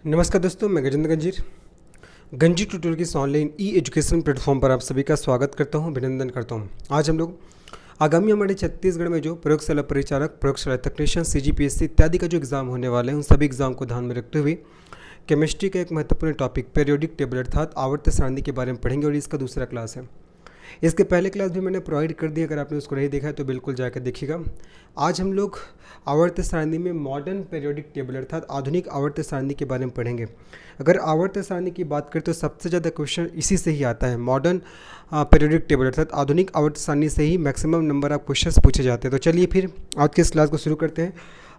नमस्कार दोस्तों, मैं गजेंद्र गंजीर गंजी ट्यूटोरियल की इस ऑनलाइन ई एजुकेशन प्लेटफॉर्म पर आप सभी का स्वागत करता हूं, अभिनंदन करता हूं। आज हम लोग आगामी हमारे छत्तीसगढ़ में जो प्रयोगशाला परिचारक, प्रयोगशाला तकनीशियन, सीजीपीएससी इत्यादि का जो एग्ज़ाम होने वाले हैं, उन सभी एग्ज़ाम को ध्यान में रखते हुए केमिस्ट्री का एक महत्वपूर्ण टॉपिक पीरियोडिक टेबल अर्थात आवर्त सारणी के बारे में पढ़ेंगे और इसका दूसरा क्लास है। इसके पहले क्लास भी मैंने प्रोवाइड कर दी, अगर आपने उसको नहीं देखा है तो बिल्कुल जाकर देखिएगा। आज हम लोग आवर्त सारणी में मॉडर्न पीरियोडिक टेबल अर्थात आधुनिक आवर्त सारणी के बारे में पढ़ेंगे। अगर आवर्त सारणी की बात करें तो सबसे ज़्यादा क्वेश्चन इसी से ही आता है, मॉडर्न पीरियोडिक टेबल अर्थात आधुनिक आवर्त सारणी से ही मैक्सिमम नंबर ऑफ क्वेश्चंस पूछे जाते हैं। तो चलिए फिर आज के इस क्लास को शुरू करते हैं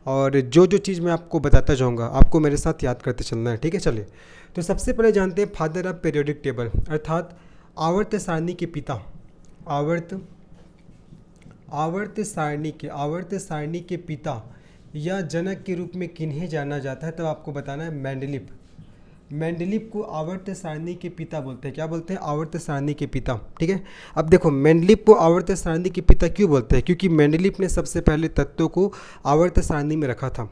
और जो जो चीज़ मैं आपको बताता जाऊँगा आपको मेरे साथ याद करते चलना है, ठीक है। चलिए, तो सबसे पहले जानते हैं फादर ऑफ पीरियोडिक टेबल अर्थात आवर्त सारणी के पिता। आवर्त सारणी के पिता या जनक के रूप में किन्हें जाना जाता है, तब आपको बताना है मेंडलीफ। मेंडलीफ को आवर्त सारणी के पिता बोलते हैं। क्या बोलते हैं? आवर्त सारणी के पिता, ठीक है। अब देखो, मेंडलीफ को आवर्त सारणी के पिता क्यों बोलते हैं? क्योंकि मेंडलीफ ने सबसे पहले तत्वों को आवर्त सारणी में रखा था।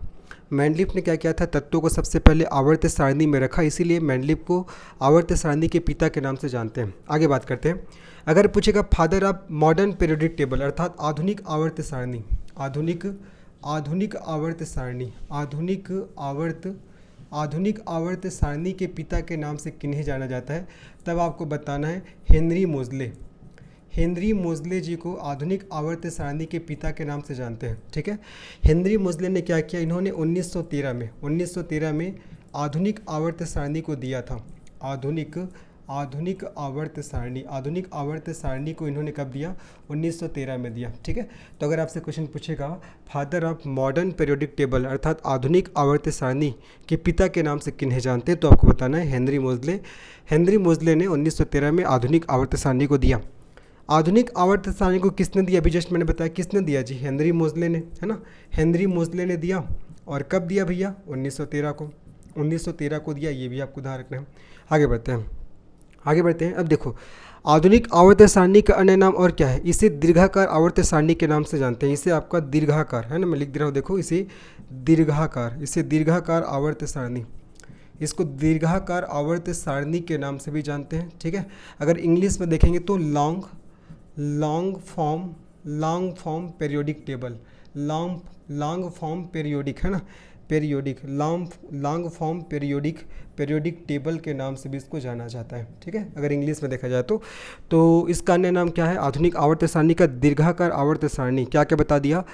मेंडलीफ ने क्या किया था? तत्वों को सबसे पहले आवर्त सारणी में रखा, इसीलिए मेंडलीफ को आवर्त सारणी के पिता के नाम से जानते हैं। आगे बात करते हैं। अगर पूछेगा father of modern periodic table अर्थात आधुनिक आवर्त सारणी, आधुनिक आवर्त सारणी के पिता के नाम से किन्हें जाना जाता है, तब आपको बताना है हेनरी मोजले। हेनरी मोजले जी को आधुनिक आवर्त सारणी के पिता के नाम से जानते हैं, ठीक है। हेनरी मोजले ने क्या किया? इन्होंने 1913 में आधुनिक आवर्त सारणी को दिया था। आधुनिक आवर्त सारणी को इन्होंने कब दिया? 1913 में दिया, ठीक है। तो अगर आपसे क्वेश्चन पूछेगा father of modern periodic table अर्थात आधुनिक आवर्त सारणी के पिता के नाम से किन्हें जानते हैं, तो आपको बताना है हेनरी मोजले। हेनरी मोजले ने 1913 में आधुनिक आवर्त सारणी को दिया। आधुनिक आवर्त सारणी को किसने दिया? अभी जस्ट मैंने बताया किसने दिया जी, हेनरी मोजले ने, है ना। हेनरी मोजले ने दिया। और कब दिया भैया? 1913 को दिया, ये भी आपको ध्यान रखना है। आगे बढ़ते हैं। अब देखो, आधुनिक आवर्त सारणी का अन्य नाम और क्या है? इसे दीर्घाकार आवर्त सारणी के नाम से जानते हैं। इसे आपका दीर्घाकार, है ना, मैं लिख दे रहा हूँ, देखो, इसे दीर्घाकार आवर्त सारणी, इसको दीर्घाकार आवर्त सारणी के नाम से भी जानते हैं, ठीक है। अगर इंग्लिश में देखेंगे तो long form periodic table, long form periodic, है ना, लॉन्ग फॉर्म पीरियोडिक टेबल के नाम से भी इसको जाना जाता है, ठीक है। अगर इंग्लिश में देखा जाए तो इसका अन्य नाम क्या है? आधुनिक आवर्त सारणी का दीर्घाकार आवर्त सारणी। क्या क्या बता दिया?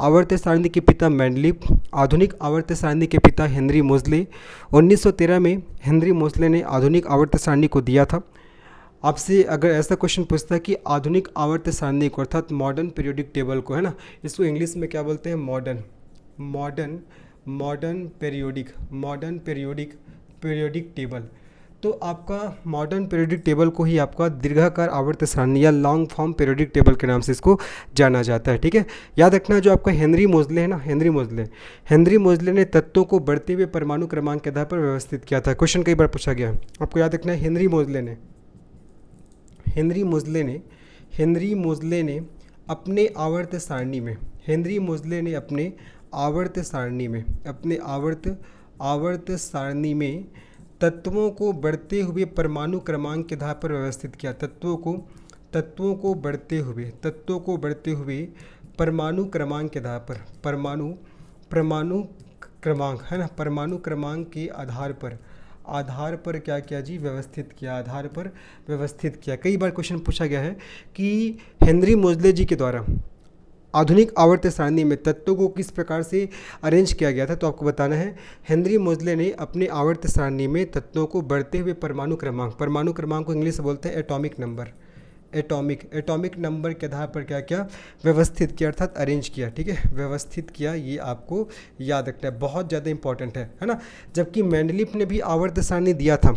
आवर्त सारणी के पिता मेंडलीफ, आधुनिक आवर्त सारणी के पिता हेनरी मोजले। 1913 में हेनरी मोजले ने आधुनिक आवर्त सारणी को दिया था। आपसे अगर ऐसा क्वेश्चन पूछता है कि आधुनिक आवर्त सारणी को अर्थात मॉडर्न पीरियोडिक टेबल को, है ना, इसको इंग्लिश में क्या बोलते हैं? Modern periodic table. तो आपका मॉडर्न पीरियोडिक टेबल को ही आपका दीर्घाकार आवर्त सारणी या लॉन्ग फॉर्म पीरियोडिक टेबल के नाम से इसको जाना जाता है, ठीक है। याद रखना, जो आपका हेनरी मोजले है ना, हेनरी मोजले ने तत्वों को बढ़ते हुए परमाणु क्रमांक के आधार पर व्यवस्थित किया था। क्वेश्चन कई बार पूछा गया है, आपको याद रखना है। हेनरी मोजले ने अपने आवर्त सारणी में तत्वों को बढ़ते हुए परमाणु क्रमांक के आधार पर व्यवस्थित किया। तत्वों को बढ़ते हुए परमाणु क्रमांक के आधार पर, परमाणु क्रमांक, है ना, परमाणु क्रमांक के आधार पर क्या किया जी? व्यवस्थित किया। कई बार क्वेश्चन पूछा गया है कि हेनरी मोजले जी के द्वारा आधुनिक आवर्त सारणी में तत्वों को किस प्रकार से अरेंज किया गया था, तो आपको बताना है हेनरी मोजले ने अपने आवर्त सारणी में तत्वों को बढ़ते हुए परमाणु क्रमांक को इंग्लिश से बोलते हैं एटॉमिक नंबर के आधार पर क्या किया? व्यवस्थित किया अर्थात अरेंज किया, ठीक है, व्यवस्थित किया। ये आपको याद रखना है, बहुत ज़्यादा इंपॉर्टेंट है ना। जबकि मेंडलीफ ने भी आवर्त सारणी दिया था,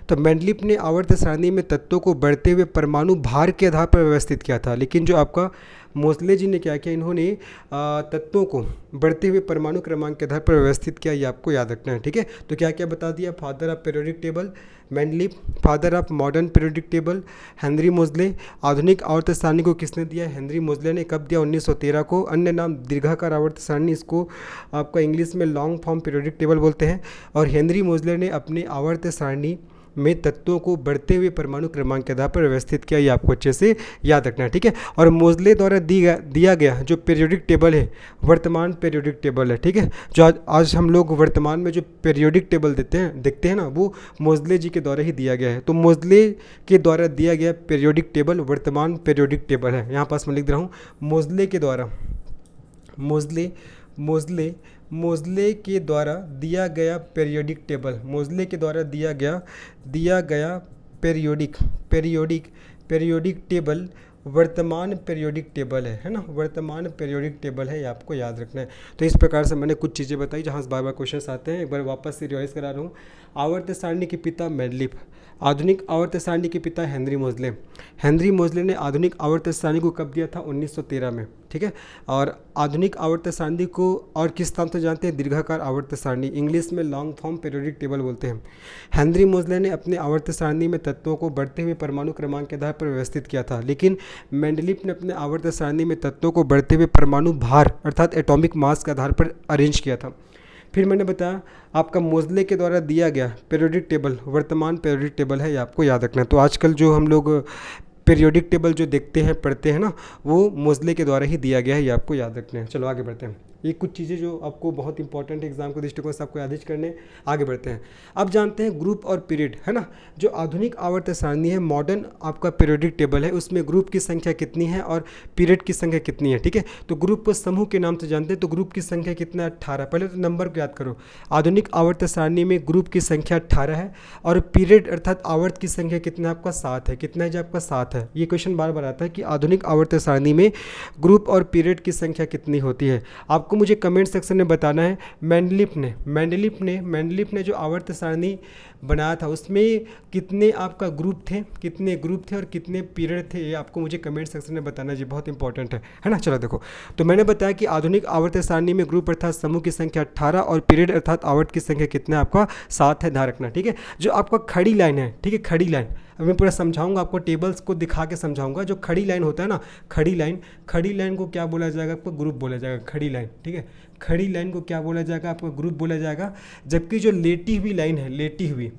तो मेंडलीफ ने आवर्त सारणी में तत्वों को बढ़ते हुए परमाणु भार के आधार पर व्यवस्थित किया था, लेकिन जो आपका मोजले जी ने क्या किया? इन्होंने तत्वों को बढ़ते हुए परमाणु क्रमांक के आधार पर व्यवस्थित किया। ये आपको याद रखना है, ठीक है। तो क्या क्या बता दिया? Father of periodic table Mendeleev, father of modern periodic table. Henry मोजले, आधुनिक आवर्त सारणी को किसने दिया? हेनरी मोजले ने। कब दिया? 1913 को। अन्य नाम दीर्घाकार आवर्त सारणी, इसको आपका इंग्लिश में लॉन्ग फॉर्म पीरियोडिक टेबल बोलते हैं। और हेनरी मोजले ने अपने आवर्त सारणी में तत्वों को बढ़ते हुए परमाणु क्रमांक के आधार पर व्यवस्थित किया। ये आपको अच्छे से याद रखना है, ठीक है। और मोजले द्वारा दिया गया जो पीरियोडिक टेबल है वर्तमान पीरियोडिक टेबल है, ठीक है। जो आज हम लोग वर्तमान में जो पीरियोडिक टेबल देखते हैं ना, वो मोजले जी के द्वारा ही दिया गया है। तो मोजले के द्वारा दिया गया पीरियोडिक टेबल वर्तमान पीरियोडिक टेबल है। यहाँ पास मैं लिख रहा हूँ मोजले के द्वारा, मोजले के द्वारा दिया गया पीरियोडिक टेबल, मोजले के द्वारा दिया गया पीरियोडिक टेबल वर्तमान पीरियोडिक टेबल है ना, वर्तमान पीरियोडिक टेबल है, ये आपको याद रखना है। तो इस प्रकार से मैंने कुछ चीज़ें बताई जहाँ से बार बार क्वेश्चन आते हैं। एक बार वापस से रिवाइज करा रहा हूँ। आवर्त सारणी के पिता मेंडलीफ, आधुनिक आवर्त सारणी के पिता हेनरी मोजले। हेनरी मोजले ने आधुनिक आवर्त सारणी को कब दिया था? 1913 में, ठीक है। और आधुनिक आवर्त सारणी को और किस नाम से जानते हैं? दीर्घाकार आवर्त सारणी, इंग्लिश में लॉन्ग फॉर्म पीरियोडिक टेबल बोलते हैं। हेनरी मोजले ने अपने आवर्त सारणी में तत्वों को बढ़ते हुए परमाणु क्रमांक के आधार पर व्यवस्थित किया था, लेकिन मेंडलीफ ने अपने आवर्त सारणी में तत्वों को बढ़ते हुए परमाणु भार अर्थात एटॉमिक मास के आधार पर अरेंज किया था। फिर मैंने बताया आपका मोजले के द्वारा दिया गया पीरियोडिक टेबल वर्तमान पीरियोडिक टेबल है, ये आपको याद रखना है। तो आजकल जो हम लोग पीरियोडिक टेबल जो देखते हैं पढ़ते हैं ना, वो मोजले के द्वारा ही दिया गया है, ये आपको याद रखना है। चलो आगे बढ़ते हैं। ये कुछ चीज़ें जो आपको बहुत इंपॉर्टेंट एग्जाम के दृष्टिकोण से आपको याद करने। आगे बढ़ते हैं। अब जानते हैं ग्रुप और पीरियड, है ना। जो आधुनिक आवर्त सारणी है, मॉडर्न आपका पीरियोडिक टेबल है, उसमें ग्रुप की संख्या कितनी है और पीरियड की संख्या कितनी है, ठीक है। तो ग्रुप को समूह के नाम से जानते हैं। तो ग्रुप की संख्या कितना है? 18। पहले तो नंबर को याद करो। आधुनिक आवर्त सारणी में ग्रुप की संख्या 18 है और पीरियड अर्थात आवर्त की संख्या कितना है? आपका 7 है। कितना है जी? आपका 7 है। ये क्वेश्चन बार बार आता है कि आधुनिक आवर्त सारणी में ग्रुप और पीरियड की संख्या कितनी होती है। आपको मुझे कमेंट सेक्शन में बताना है। मेंडलीफ ने जो आवर्त सारणी बनाया था उसमें कितने आपका ग्रुप थे, और कितने पीरियड थे, ये आपको मुझे कमेंट सेक्शन में बताना जी, बहुत इंपॉर्टेंट है ना। चलो देखो, तो मैंने बताया कि आधुनिक आवर्त सारणी में ग्रुप अर्थात समूह की संख्या 18 और पीरियड अर्थात आवर्त की संख्या कितना है? आपका 7 है, ध्यान रखना, ठीक है। जो आपका खड़ी लाइन है, ठीक है, खड़ी लाइन, अब मैं पूरा समझाऊंगा आपको, टेबल्स को दिखा के समझाऊंगा। जो खड़ी लाइन होता है ना, खड़ी लाइन को क्या बोला जाएगा? आपको ग्रुप बोला जाएगा, खड़ी लाइन, ठीक है। खड़ी लाइन को क्या बोला जाएगा? आपको ग्रुप बोला जाएगा। जबकि जो लेटी हुई लाइन है, लेटी हुई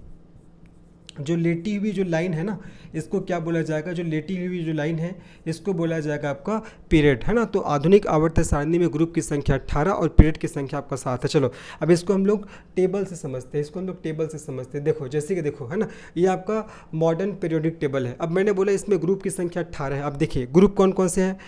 जो लाइन है ना, इसको क्या बोला जाएगा? जो लेटी हुई जो लाइन है इसको बोला जाएगा आपका पीरियड, है ना। तो आधुनिक आवर्त सारणी में ग्रुप की संख्या 18 और पीरियड की संख्या आपका 7 है। चलो अब इसको हम लोग टेबल से समझते हैं। देखो जैसे कि देखो, है ना, ये आपका मॉडर्न पीरियोडिक टेबल है। अब मैंने बोला इसमें ग्रुप की संख्या 18 है। अब देखिए ग्रुप कौन कौन से हैं।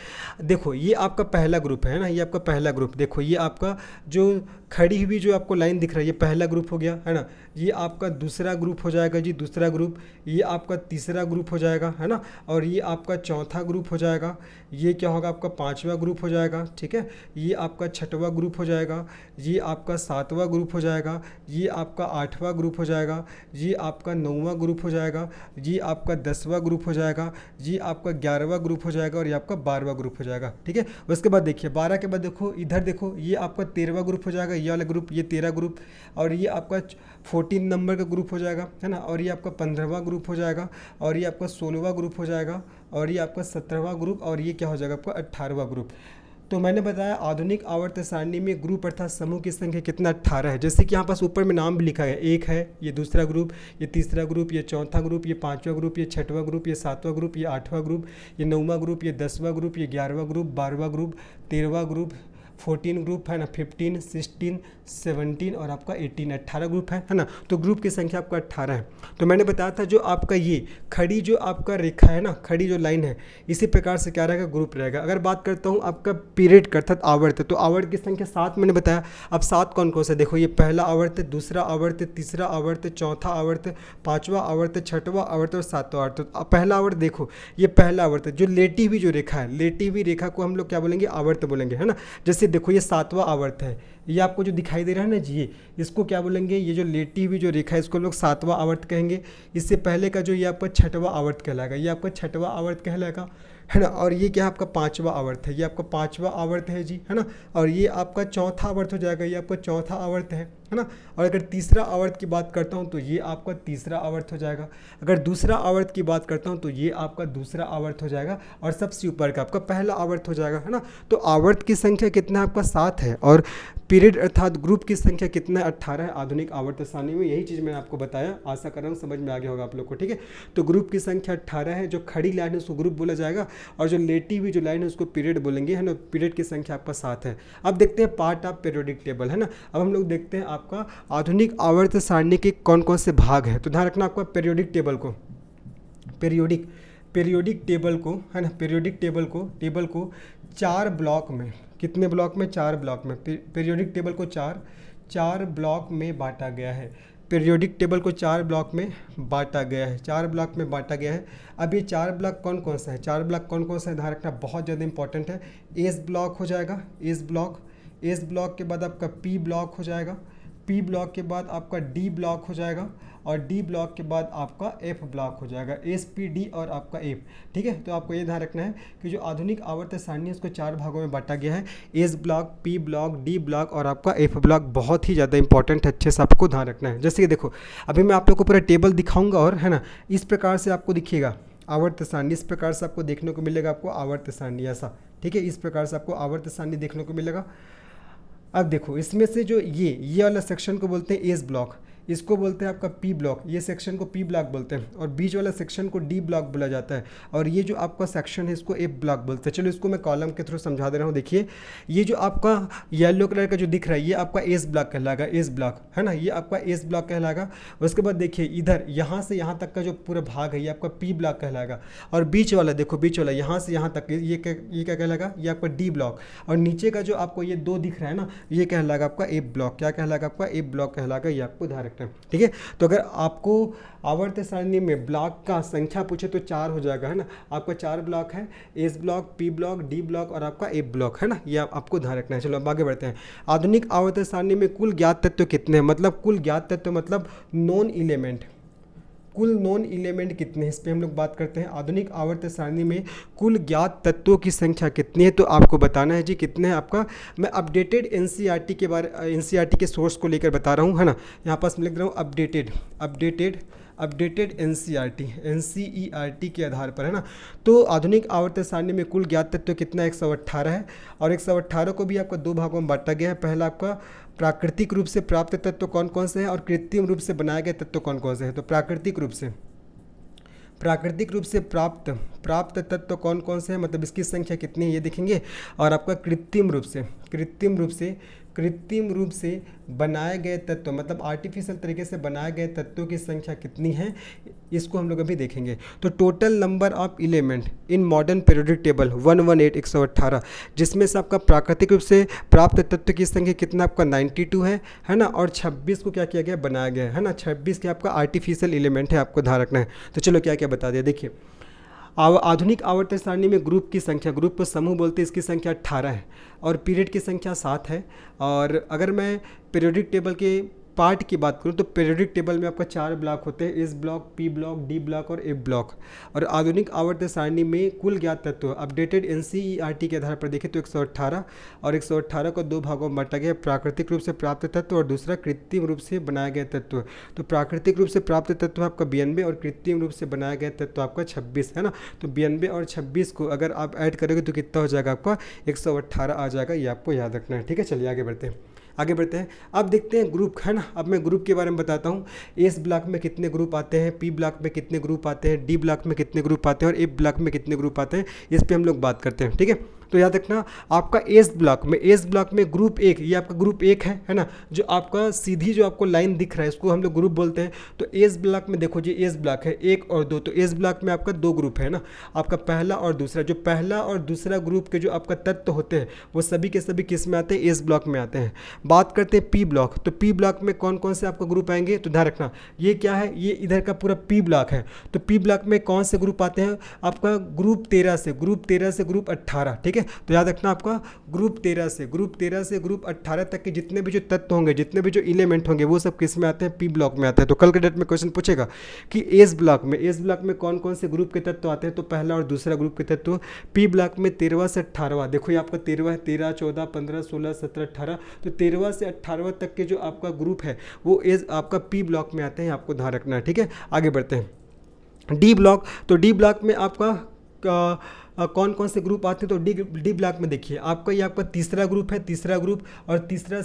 देखो ये आपका पहला ग्रुप है ना, ये आपका पहला ग्रुप। देखो ये आपका जो खड़ी हुई जो आपको लाइन दिख रहा है, ये पहला ग्रुप हो गया, है ना। ये आपका दूसरा ग्रुप हो जाएगा जी, दूसरा ग्रुप। ये आपका तीसरा ग्रुप हो जाएगा, है ना। और ये आपका चौथा ग्रुप हो जाएगा। ये क्या होगा? आपका 5वां ग्रुप हो जाएगा, ठीक है। ये आपका 6वां ग्रुप हो जाएगा। ये आपका 7वां ग्रुप हो जाएगा। ये आपका 8वां ग्रुप हो जाएगा। ये आपका 9वां ग्रुप हो जाएगा। ये आपका 10वां ग्रुप हो जाएगा। ये आपका 11वां ग्रुप हो जाएगा और ये आपका 12वां ग्रुप हो जाएगा, ठीक है। उसके बाद देखिए 12 के बाद देखो इधर देखो, ये आपका 13वां ग्रुप हो जाएगा, ये वाला ग्रुप, ये 13 ग्रुप। और ये आपका 14 नंबर का ग्रुप हो जाएगा, है ना। और ये आपका 15वां ग्रुप हो जाएगा। और ये आपका 16वां ग्रुप हो जाएगा। और ये आपका 17वां ग्रुप। और ये क्या हो जाएगा? आपका 18वां ग्रुप। तो मैंने बताया आधुनिक आवर्त सारणी में ग्रुप अर्थात समूह की संख्या कितना? 18 है। जैसे कि यहाँ पास ऊपर में नाम भी लिखा है, एक है, ये दूसरा ग्रुप, ये तीसरा ग्रुप, ये चौथा ग्रुप, ये 5वां ग्रुप, ये 6वां ग्रुप, ये 7वां ग्रुप, ये 8वां ग्रुप, ये 9वां ग्रुप, ये 10वां ग्रुप, ये 11वां ग्रुप, 12वां ग्रुप, 13वां ग्रुप, 14 ग्रुप है ना, 15, 16, 17 और आपका 18, 18 ग्रुप है ना। तो ग्रुप की संख्या आपका 18 है। तो मैंने बताया था जो आपका ये खड़ी जो आपका रेखा है ना, खड़ी जो लाइन है, इसी प्रकार से क्या रहेगा? ग्रुप रहेगा। अगर बात करता हूँ आपका पीरियड का अर्थात आवर्त, तो आवर्त की संख्या 7 मैंने बताया। अब 7 कौन कौन सा? देखो ये पहला आवर्त, दूसरा आवर्त, तीसरा आवर्त, चौथा आवर्त, 5वां आवर्त, 6वां आवर्त और 7वां आवर्त। तो पहला आवर्त देखो, ये पहला आवर्त जो लेटी हुई जो रेखा है, लेटी हुई रेखा को हम लोग क्या बोलेंगे? आवर्त बोलेंगे, है ना। जैसे देखो ये 7वां आवर्त है, ये आपको जो दिखाई दे रहा है ना जी, ये इसको क्या बोलेंगे, ये जो लेटी हुई जो रेखा है इसको हम लोग 7वां आवर्त कहेंगे। इससे पहले का जो ये आपका 6वां आवर्त कहलाएगा, ये आपका 6वां आवर्त कहलाएगा, है ना। और ये क्या है आपका 5वां आवर्त है, ये आपका 5वां आवर्त है जी, है ना। और ये आपका 4था आवर्त हो जाएगा, ये आपका 4था आवर्त है ना। और अगर तीसरा आवर्त की बात करता हूँ तो ये आपका तीसरा आवर्त हो जाएगा। अगर दूसरा आवर्त की बात करता हूँ तो ये आपका दूसरा आवर्त हो जाएगा। और सबसे ऊपर का आपका पहला आवर्त हो जाएगा, है ना। तो आवर्त की संख्या कितना आपका 7 है, और पीरियड अर्थात ग्रुप की संख्या कितना है 18 है आधुनिक आवर्त सारणी में। यही चीज़ मैंने आपको बताया, आशा कर रहा हूँ समझ में आ गया होगा आप लोग को, ठीक है। तो ग्रुप की संख्या 18 है, जो खड़ी लाइन है उसको ग्रुप बोला जाएगा, और जो लेटी हुई जो लाइन है उसको पीरियड बोलेंगे, है ना। पीरियड की संख्या आपका 7 है। अब देखते हैं पार्ट ऑफ पीरियोडिक टेबल, है ना। अब हम लोग देखते हैं आपका आधुनिक आवर्त सारणी के कौन कौन से भाग हैं। तो ध्यान रखना आपका पीरियोडिक टेबल को, पीरियोडिक टेबल को, है ना, पीरियोडिक टेबल को 4 ब्लॉक में, कितने ब्लॉक में, 4 ब्लॉक में, पीरियोडिक टेबल को 4 ब्लॉक में बांटा गया है। पीरियोडिक टेबल को 4 ब्लॉक में बांटा गया है, 4 ब्लॉक में बांटा गया है। अब ये 4 ब्लॉक कौन कौन सा है, 4 ब्लॉक कौन कौन सा है, ध्यान रखना बहुत ज़्यादा इंपॉर्टेंट है। एस ब्लॉक हो जाएगा, एस ब्लॉक के बाद आपका पी ब्लॉक हो जाएगा, पी ब्लॉक के बाद आपका डी ब्लॉक हो जाएगा, और डी ब्लॉक के बाद आपका एफ ब्लॉक हो जाएगा, एस पी डी और आपका एफ, ठीक है। तो आपको ये ध्यान रखना है कि जो आधुनिक आवर्त सारणी है उसको 4 भागों में बांटा गया है, S block, P block, D block और आपका एफ ब्लॉक। बहुत ही ज़्यादा इंपॉर्टेंट है, अच्छे से आपको ध्यान रखना है। जैसे कि देखो अभी मैं आप लोग को पूरा टेबल दिखाऊंगा, और है ना इस प्रकार से आपको दिखेगा आवर्त सारणी, इस प्रकार से आपको देखने को मिलेगा आपको आवर्त सारणी ऐसा, ठीक है। इस प्रकार से आपको आवर्त सारणी देखने को मिलेगा। अब देखो इसमें से जो ये वाला सेक्शन को बोलते हैं एस ब्लॉक, इसको बोलते हैं आपका पी ब्लॉक, ये सेक्शन को पी ब्लॉक बोलते हैं, और बीच वाला सेक्शन को डी ब्लॉक बोला जाता है, और ये जो आपका सेक्शन है इसको एफ ब्लॉक बोलते हैं। चलो इसको मैं कॉलम के थ्रू समझा दे रहा हूँ। देखिए ये जो आपका येलो कलर का जो दिख रहा है ये आपका एस ब्लॉक कहलाएगा, एस ब्लॉक, है ना, ये आपका एस ब्लॉक कहलाएगा। उसके बाद देखिए इधर यहाँ से यहाँ तक का जो पूरा भाग है ये आपका पी ब्लॉक कहलाएगा, और बीच वाला देखो, बीच वाला यहाँ से यहाँ तक ये क्या कहलाएगा, ये आपका डी ब्लॉक, और नीचे का जो आपको ये 2 दिख रहा है ना ये कहलाएगा आपका एफ ब्लॉक। क्या कहलाएगा आपका एफ ब्लॉक कहलाएगा, ये आपको ध्यान रखना है, ठीक है। तो अगर आपको आवर्त सारणी में ब्लॉक का संख्या पूछे तो 4 हो जाएगा, है ना। आपका 4 ब्लॉक है, S block, P block, D block और आपका एफ ब्लॉक, है ना। ये आपको ध्यान रखना है। चलो अब आगे बढ़ते हैं। आधुनिक आवर्त सारणी में कुल ज्ञात तत्व कितने हैं, मतलब कुल ज्ञात तत्व मतलब नॉन एलिमेंट, कुल नॉन एलिमेंट कितने हैं, इस पर हम लोग बात करते हैं। आधुनिक आवर्त सारणी में कुल ज्ञात तत्वों की संख्या कितनी है, तो आपको बताना है जी कितने हैं आपका। मैं अपडेटेड एनसीईआरटी के बारे, एनसीईआरटी के सोर्स को लेकर बता रहा हूँ, है ना। यहाँ पास मैं लिख रहा हूँ अपडेटेड एनसीईआरटी के आधार पर, है ना। तो आधुनिक आवर्त सारणी में कुल ज्ञात तत्व कितना 118 है, और 118 को भी आपका 2 भागों में बांटा गया है। पहला आपका प्राकृतिक रूप से प्राप्त तत्व कौन कौन से हैं, और कृत्रिम रूप से बनाए गए तत्व कौन कौन से हैं। तो प्राकृतिक रूप से प्राप्त तत्व कौन कौन से हैं, मतलब इसकी संख्या कितनी है ये देखेंगे। और आपका कृत्रिम रूप से बनाए गए तत्व मतलब आर्टिफिशियल तरीके से बनाए गए तत्वों की संख्या कितनी है, इसको हम लोग अभी देखेंगे। तो total number of element in modern periodic table 118 118, जिसमें से आपका प्राकृतिक रूप से प्राप्त तत्व की संख्या कितना आपका 92 है ना। और 26 को क्या किया गया, बनाया गया है ना। 26 के आपका आर्टिफिशियल एलिमेंट है, आपको ध्यान रखना है। तो चलो क्या क्या बता दिया। देखिए आधुनिक आवर्त सारणी में ग्रुप की संख्या, ग्रुप को समूह बोलते हैं, इसकी संख्या 18 है, और पीरियड की संख्या 7 है। और अगर मैं पीरियोडिक टेबल के पार्ट की बात करूँ तो पीरियोडिक टेबल में आपका 4 ब्लॉक होते हैं, S block, P block, D block और एफ ब्लॉक। और आधुनिक आवर्त सारणी में कुल ज्ञात तत्व अपडेटेड एनसीईआरटी के आधार पर देखें तो 118, और 118 को 2 भागों में बांटा गया, प्राकृतिक रूप से प्राप्त तत्व और दूसरा कृत्रिम रूप से बनाए गए तत्व। तो प्राकृतिक रूप से प्राप्त तत्व आपका 92 और कृत्रिम रूप से बनाया गया तत्व आपका 26, है ना। तो 92 और 26 को अगर आप ऐड करोगे तो कितना हो जाएगा आपका 118 आ जाएगा, ये आपको याद रखना है, ठीक है। चलिए आगे बढ़ते हैं। अब देखते हैं ग्रुप, है ना। अब मैं ग्रुप के बारे में बताता हूँ। एस ब्लॉक में कितने ग्रुप आते हैं, पी ब्लॉक में कितने ग्रुप आते हैं, डी ब्लॉक में कितने ग्रुप आते हैं और एफ ब्लॉक में कितने ग्रुप आते हैं, इस पे हम लोग बात करते हैं, ठीक है। तो याद रखना आपका एस ब्लॉक में ग्रुप 1, ये आपका ग्रुप 1 है ना। जो आपका सीधी जो आपको लाइन दिख रहा है इसको हम लोग ग्रुप बोलते हैं। तो एस ब्लॉक में देखो जी, एस ब्लॉक है 1 और 2, तो एस ब्लॉक में आपका 2 ग्रुप है ना, आपका पहला और दूसरा। जो पहला और दूसरा ग्रुप के जो आपका तत्व होते हैं वो सभी के सभी किस में आते हैं, एस ब्लॉक में आते हैं। बात करते हैं पी ब्लॉक, तो पी ब्लॉक में कौन कौन से आपका ग्रुप आएंगे, तो ध्यान रखना ये क्या है, ये इधर का पूरा पी ब्लॉक है। तो पी ब्लॉक में कौन से ग्रुप आते हैं, आपका ग्रुप 13 से ग्रुप 18, ठीक है। ठीक है। तो याद रखना आपका ग्रुप 13 से ग्रुप 18 तक के जितने भी जो तत्व होंगे, जितने भी जो एलिमेंट होंगे, वो सब किस में आते हैं, पी ब्लॉक में आते हैं। तो कल के डेट में क्वेश्चन पूछेगा कि एस ब्लॉक में कौन कौन से ग्रुप के तत्व आते हैं, तो पहला और दूसरा ग्रुप के तत्व। पी ब्लॉक में 13वां से 18वां, देखो ये आपका 13 है, 13, 14, 15, 16, 17, 18, तो 13वां से 18वां तक के जो आपका ग्रुप है वो एज आपका पी ब्लॉक में आते हैं, आपको ध्यान रखना है, ठीक है। आगे बढ़ते हैं डी ब्लॉक। तो डी ब्लॉक में आपका कौन कौन से ग्रुप आते हैं, तो डी ब्लॉक में देखिए आपका ये आपका तीसरा ग्रुप है, तीसरा ग्रुप, और तीसरा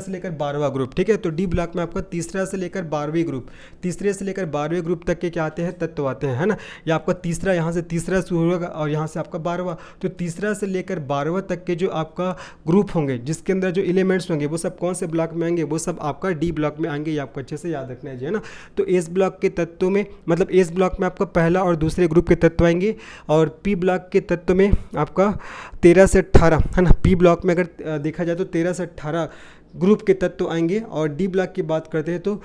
से लेकर 12वां ग्रुप, ठीक है। तो डी ब्लॉक में आपका तीसरा से लेकर 12वीं ग्रुप, तीसरे से लेकर 12वें ग्रुप तक के क्या आते हैं, तत्व आते हैं, है ना। ये आपका तीसरा, यहाँ से तीसरा शुरू होगा और यहाँ से आपका 12वां, तो तीसरा से लेकर 12वां तक के जो आपका ग्रुप होंगे, जिसके अंदर जो एलिमेंट्स होंगे, वो सब कौन से ब्लॉक में आएंगे, वो सब आपका डी ब्लॉक में आएंगे। ये आपको अच्छे से याद रखना है, ना। तो एस ब्लॉक के तत्वों में, मतलब एस ब्लॉक में आपका पहला और दूसरे ग्रुप के तत्व आएंगे, और पी ब्लॉक के तत्व में आपका 13 से 18, है ना। पी ब्लॉक में अगर देखा जाए तो 13 से 18 ग्रुप के तत्व आएंगे, और डी ब्लॉक की बात करते हैं तो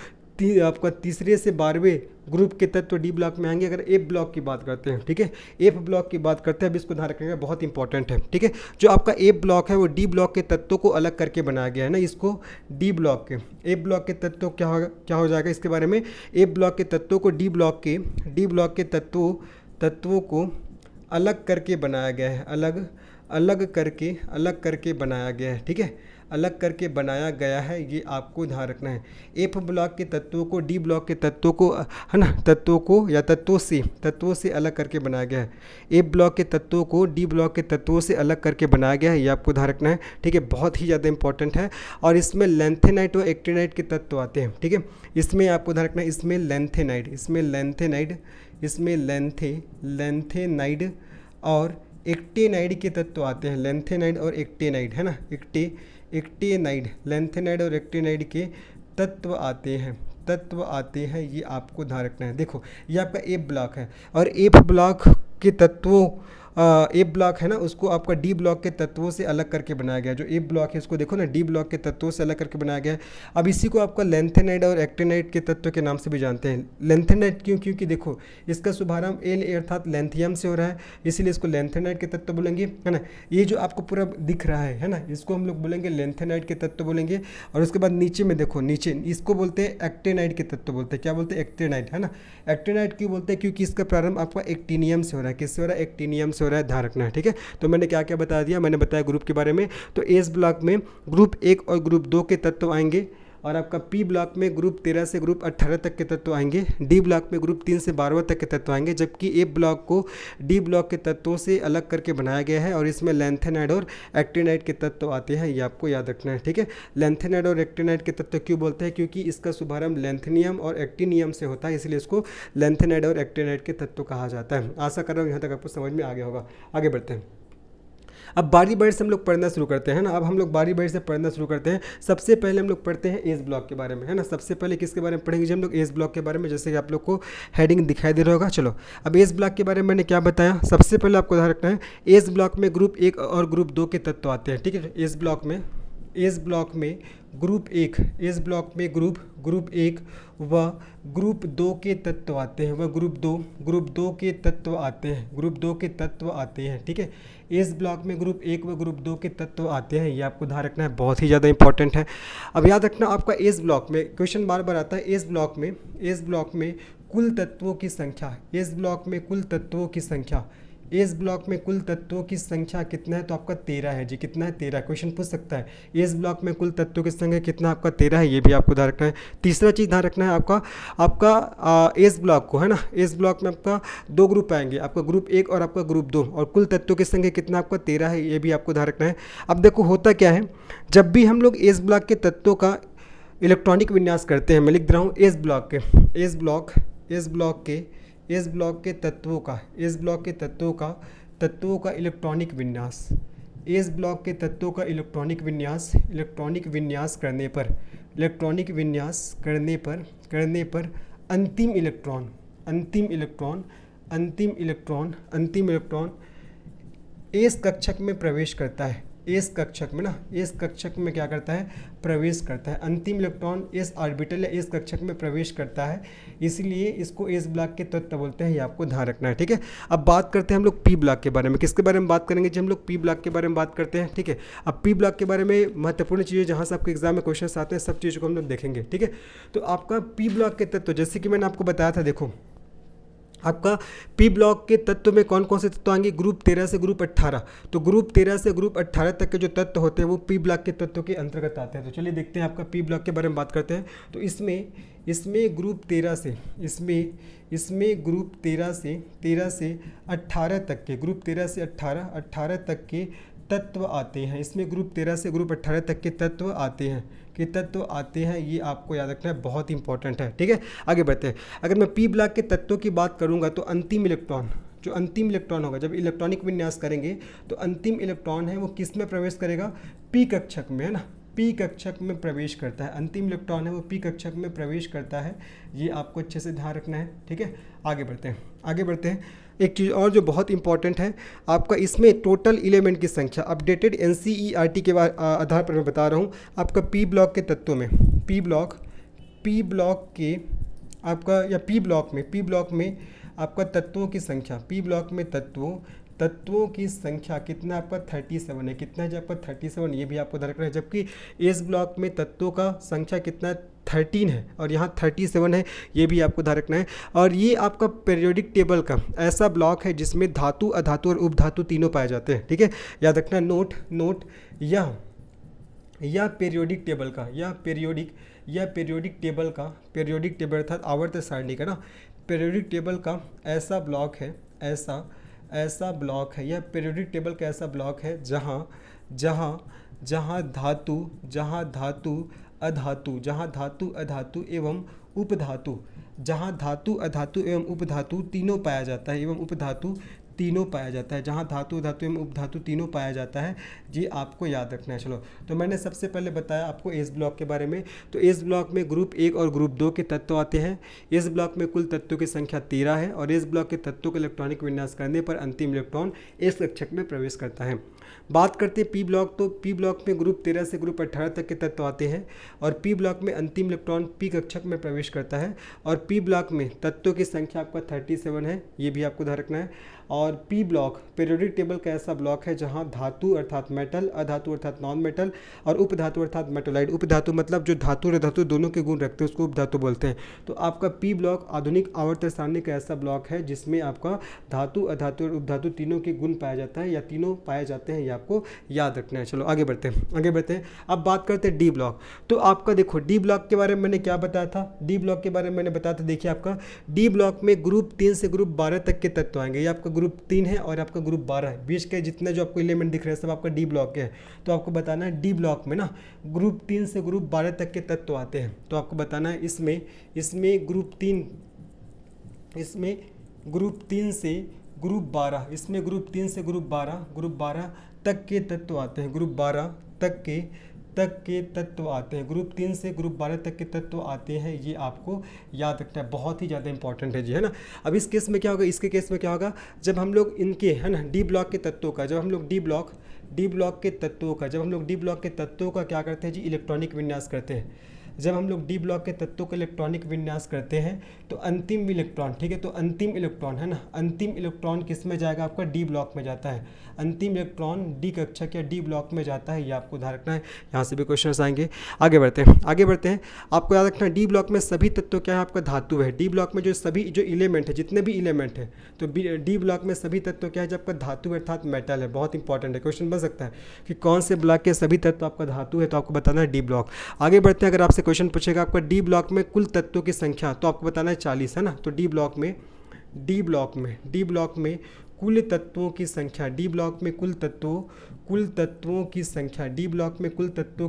आपका तीसरे से 12वें ग्रुप के तत्व डी ब्लॉक में आएंगे। अगर एफ ब्लॉक की बात करते हैं, ठीक है, एफ ब्लॉक की बात करते हैं, अब इसको ध्यान रखिएगा, बहुत इंपॉर्टेंट है, ठीक है। जो आपका एफ ब्लॉक है वो डी ब्लॉक के तत्वों को अलग करके बनाया गया है ना, इसको डी ब्लॉक के एफ ब्लॉक के तत्व क्या हो जाएगा इसके बारे में, एफ ब्लॉक के तत्वों को डी ब्लॉक के तत्वों को अलग करके बनाया गया है, अलग करके बनाया गया है, ठीक है, अलग करके बनाया गया है, ये आपको ध्यान रखना है। एफ ब्लॉक के तत्वों को डी ब्लॉक के तत्वों को, है ना, तत्वों से अलग करके बनाया गया है। एफ ब्लॉक के तत्वों को डी ब्लॉक के तत्वों से अलग करके बनाया गया है, ये आपको ध्यान रखना है, ठीक है, बहुत ही ज़्यादा इंपॉर्टेंट है। और इसमें लेंथेनाइट और एक्टिनाइट के तत्व आते हैं, ठीक है, इसमें आपको ध्यान रखना है, इसमें लेंथेनाइड और एक्टेनाइड के तत्व आते हैं, लेंथेनाइड और एक्टेनाइड, है ना, एक्टेनाइड, लेंथेनाइड और एक्टेनाइड के तत्व आते हैं, ये आपको ध्यान रखना है। देखो ये आपका एफ ब्लॉक है, और एफ ब्लॉक के तत्वों एफ ब्लॉक है ना, उसको आपका डी ब्लॉक के तत्वों से अलग करके बनाया गया। जो एफ ब्लॉक है उसको देखो ना, डी ब्लॉक के तत्वों से अलग करके बनाया गया है। अब इसी को आपका लेंथेनाइड और एक्टेनाइड के तत्व के नाम से भी जानते हैं। लेंथेनाइड क्यों, क्योंकि देखो इसका शुभारंभ एल अर्थात लेंथियम से हो रहा है, इसीलिए इसको लेंथेनाइड के तत्व बोलेंगे, है ना। ये जो आपको पूरा दिख रहा है ना, इसको हम लोग बोलेंगे लेंथेनाइड के तत्व बोलेंगे। और उसके बाद नीचे में देखो, नीचे इसको बोलते हैं एक्टेनाइड के तत्व बोलते हैं। क्या बोलते हैं, एक्टेनाइड, है ना। एक्टेनाइड क्यों बोलते हैं, क्योंकि इसका प्रारंभ आपका एक्टिनियम से हो रहा है। किससे हो रहा है, एक्टिनियम से हो रहा है, ध्यान रखना है, ठीक है। तो मैंने क्या क्या बता दिया, मैंने बताया ग्रुप के बारे में। तो एस ब्लॉक में ग्रुप 1 और ग्रुप 2 के तत्व आएंगे, और आपका पी ब्लॉक में ग्रुप 13 से ग्रुप 18 तक के तत्व आएंगे। डी ब्लॉक में ग्रुप 3 से 12 तक के तत्व आएंगे, जबकि एफ ब्लॉक को डी ब्लॉक के तत्वों से अलग करके बनाया गया है, और इसमें लेंथेनाइड और एक्टिनाइड के तत्व आते हैं, ये आपको याद रखना है, ठीक है। लेंथेनाइड और एक्टिनाइड के तत्व क्यों बोलते हैं, क्योंकि इसका शुभारंभ लेंथेनियम और एक्टिनियम से होता है, इसलिए इसको लेंथेनाइड और एक्टिनाइड के तत्व कहा जाता है। आशा कर रहा हूँ यहाँ तक आपको समझ में आ गया होगा। आगे बढ़ते हैं, अब बारी बारी से हम लोग पढ़ना शुरू करते हैं ना। अब हम लोग बारी बारी से पढ़ना शुरू करते हैं। सबसे पहले हम लोग पढ़ते हैं एस ब्लॉक के बारे में, है ना। सबसे पहले किसके बारे में पढ़ेंगे जी, हम लोग एस ब्लॉक के बारे में, जैसे कि आप लोग को हेडिंग दिखाई दे रहा होगा। चलो, अब एस ब्लॉक के बारे में मैंने क्या बताया, सबसे पहले आपको ध्यान रखना है, एस ब्लॉक में ग्रुप 1 और ग्रुप 2 के तत्व आते हैं, ठीक है। एस ब्लॉक में ग्रुप 1, एस ब्लॉक में ग्रुप 1 व ग्रुप 2 के तत्व आते हैं, ग्रुप 2 के तत्व आते हैं, ठीक है। एस ब्लॉक में ग्रुप 1 व ग्रुप 2 के तत्व आते हैं, ये आपको ध्यान रखना है, बहुत ही ज़्यादा इंपॉर्टेंट है। अब याद रखना आपका एस ब्लॉक में क्वेश्चन बार बार आता है, एस ब्लॉक में कुल तत्वों की संख्या, एस ब्लॉक में कुल तत्वों की संख्या कितना है, तो आपका 13 है जी। कितना है, 13। क्वेश्चन पूछ सकता है एस ब्लॉक में कुल तत्वों की संख्या कितना, आपका 13 है, ये भी आपको ध्यान रखना है। तीसरा चीज़ ध्यान रखना है आपका एस ब्लॉक को, है ना, एस ब्लॉक में आपका 2 ग्रुप आएंगे, आपका ग्रुप 1 और आपका ग्रुप 2, और कुल तत्वों की संख्या कितना, आपका 13 है, ये भी आपको ध्यान रखना है। अब देखो होता क्या है, जब भी हम लोग एस ब्लॉक के तत्वों का इलेक्ट्रॉनिक विन्यास करते हैं, मैं लिख दे रहा हूँ एस ब्लॉक के तत्वों का इलेक्ट्रॉनिक विन्यास करने पर अंतिम इलेक्ट्रॉन एस कक्षक में प्रवेश करता है। एस कक्षक में ना, एस कक्षक में क्या करता है, प्रवेश करता है। अंतिम इलेक्ट्रॉन एस ऑर्बिटल या एस कक्षक में प्रवेश करता है, इसलिए इसको एस ब्लॉक के तत्व बोलते हैं, ये आपको ध्यान रखना है, ठीक है। अब बात करते हैं हम लोग पी ब्लॉक के बारे में। किसके बारे में बात करेंगे जी, हम लोग पी ब्लॉक के बारे में बात करते हैं, ठीक है। अब पी ब्लॉक के बारे में महत्वपूर्ण चीज़ें जहाँ से आपके एग्जाम में क्वेश्चन आते हैं, सब चीज़ों को हम लोग देखेंगे, ठीक है। तो आपका पी ब्लॉक के तत्व, जैसे कि मैंने आपको बताया था, देखो आपका पी ब्लॉक के तत्व में कौन कौन से तत्व आएंगे, ग्रुप 13 से ग्रुप 18। तो ग्रुप 13 से ग्रुप 18 तक के जो तत्व होते हैं वो पी ब्लॉक के तत्वों के अंतर्गत आते हैं। तो चलिए देखते हैं आपका पी ब्लॉक के बारे में बात करते हैं। तो इसमें ग्रुप 13 से इसमें ग्रुप 13 से 18 तक के, ग्रुप 13 से 18 तक के तत्व आते हैं। इसमें ग्रुप 13 से ग्रुप 18 तक के तत्व आते हैं, ये आपको याद रखना है, बहुत इंपॉर्टेंट है, ठीक है। आगे बढ़ते हैं। अगर मैं पी ब्लॉक के तत्वों की बात करूंगा तो अंतिम इलेक्ट्रॉन होगा, जब इलेक्ट्रॉनिक विन्यास करेंगे तो अंतिम इलेक्ट्रॉन है वो किस में प्रवेश करेगा, पी कक्षक में, है ना, पी कक्षक में प्रवेश करता है। अंतिम इलेक्ट्रॉन है वो पी कक्षक में प्रवेश करता है, ये आपको अच्छे से ध्यान रखना है, ठीक है। आगे बढ़ते हैं। एक चीज़ और जो बहुत इंपॉर्टेंट है आपका, इसमें टोटल एलिमेंट की संख्या अपडेटेड NCERT के आधार पर मैं बता रहा हूँ। आपका पी ब्लॉक के तत्वों में पी ब्लॉक के आपका, या पी ब्लॉक में आपका तत्वों की संख्या, पी ब्लॉक में तत्वों की संख्या कितना आपका 37 है। कितना है जी आपका 37, ये भी आपको ध्यान रखना है। जबकि एस ब्लॉक में तत्वों का संख्या कितना है, 13 है, और यहाँ 37 है, ये भी आपको ध्यान रखना है। और ये आपका पीरियोडिक टेबल का ऐसा ब्लॉक है जिसमें धातु, अधातु और उपधातु तीनों पाए जाते हैं, ठीक है। याद रखना है, नोट या पीरियोडिक टेबल अर्थात आवर्त सारणी का ना, पीरियोडिक टेबल का ऐसा ब्लॉक है, ऐसा ब्लॉक है, यह पीरियोडिक टेबल का ऐसा ब्लॉक है जहाँ धातु अधातु एवं उपधातु तीनों पाया जाता है, जहाँ धातु अधातु एवं उपधातु तीनों पाया जाता है, ये आपको याद रखना है। चलो, तो मैंने सबसे पहले बताया आपको एस ब्लॉक के बारे में। तो एस ब्लॉक में ग्रुप 1 और ग्रुप 2 के तत्व आते हैं। एस ब्लॉक में कुल तत्वों की संख्या 13 है, और एस ब्लॉक के तत्वों का इलेक्ट्रॉनिक विन्यास करने पर अंतिम इलेक्ट्रॉन एस कक्षक में प्रवेश करता है। बात करते हैं पी ब्लॉक, तो पी ब्लॉक में ग्रुप 13 से ग्रुप 18 तक के तत्व आते हैं, और पी ब्लॉक में अंतिम इलेक्ट्रॉन पी कक्षक में प्रवेश करता है। और पी ब्लॉक में तत्वों की संख्या आपका 37 है, ये भी आपको ध्यान रखना है। और पी ब्लॉक पीरियोडिक टेबल का ऐसा ब्लॉक है जहां धातु अर्थात मेटल, अधातु अर्थात नॉन मेटल, और उपधातु अर्थात मेटोलाइट, उपधातु मतलब जो धातु और धातु दोनों के गुण रखते हैं उसको उपधातु बोलते हैं। तो आपका पी ब्लॉक आधुनिक आवर्त सारणी का ऐसा ब्लॉक है जिसमें आपका धातु, अधातु और उपधातु तीनों के गुण पाया जाता है, या तीनों पाए जाते हैं, ये आपको याद रखना है। चलो आगे बढ़ते हैं। अब बात करते हैं डी ब्लॉक। तो आपका देखो डी ब्लॉक के बारे में मैंने क्या बताया था, डी ब्लॉक के बारे में मैंने बताया था, देखिए आपका डी ब्लॉक में ग्रुप 3 से ग्रुप 12 तक के तत्व आएंगे। ये आपका ग्रुप 3 है और आपका ग्रुप 12 है, बीच के जितने जो आपको एलिमेंट दिख रहे हैं सब आपका डी ब्लॉक के हैं। तो आपको बताना है डी ब्लॉक में ना ग्रुप 3 से ग्रुप 12 तक के तत्व आते हैं। तो आपको बताना है इसमें ग्रुप 3 से ग्रुप 12, इसमें ग्रुप 3 से ग्रुप 12 तक के तत्व आते हैं, ग्रुप 12 तक के तत्व आते हैं, ग्रुप 3 से ग्रुप 12 तक के तत्व आते हैं, ये आपको याद रखना है, बहुत ही ज़्यादा इंपॉर्टेंट है जी, है ना। अब इस केस में क्या होगा, इसके केस में क्या होगा, जब हम लोग इनके, है ना, डी ब्लॉक के तत्वों का, जब हम लोग डी ब्लॉक के तत्वों का क्या करते हैं जी, इलेक्ट्रॉनिक विन्यास करते हैं। जब हम लोग डी ब्लॉक के तत्वों का इलेक्ट्रॉनिक विन्यास करते हैं तो अंतिम इलेक्ट्रॉन, ठीक है, तो अंतिम इलेक्ट्रॉन, है ना, अंतिम इलेक्ट्रॉन किस में जाएगा, आपका डी ब्लॉक में जाता है। अंतिम इलेक्ट्रॉन डी कक्षक या डी ब्लॉक में जाता है, ये आपको ध्यान रखना है। यहाँ से भी क्वेश्चन आएंगे। आगे बढ़ते हैं। आपको याद रखना है डी ब्लॉक में सभी तत्व क्या है, आपका धातु है। डी ब्लॉक में जो सभी जो एलिमेंट है, जितने भी एलिमेंट है, तो डी ब्लॉक में सभी तत्व क्या है, जब आपका धातु अर्थात मेटल है। बहुत इंपॉर्टेंट है, क्वेश्चन बन सकता है कि कौन से ब्लॉक के सभी तत्व आपका धातु है, तो आपको बताना है डी ब्लॉक। आगे बढ़ते हैं, अगर आपसे क्वेश्चन पूछेगा आपका डी ब्लॉक में कुल तत्वों की संख्या, तो आपको बताना है 40, है ना। तो डी ब्लॉक में कुल तत्वों की संख्या, डी ब्लॉक में कुल तत्वों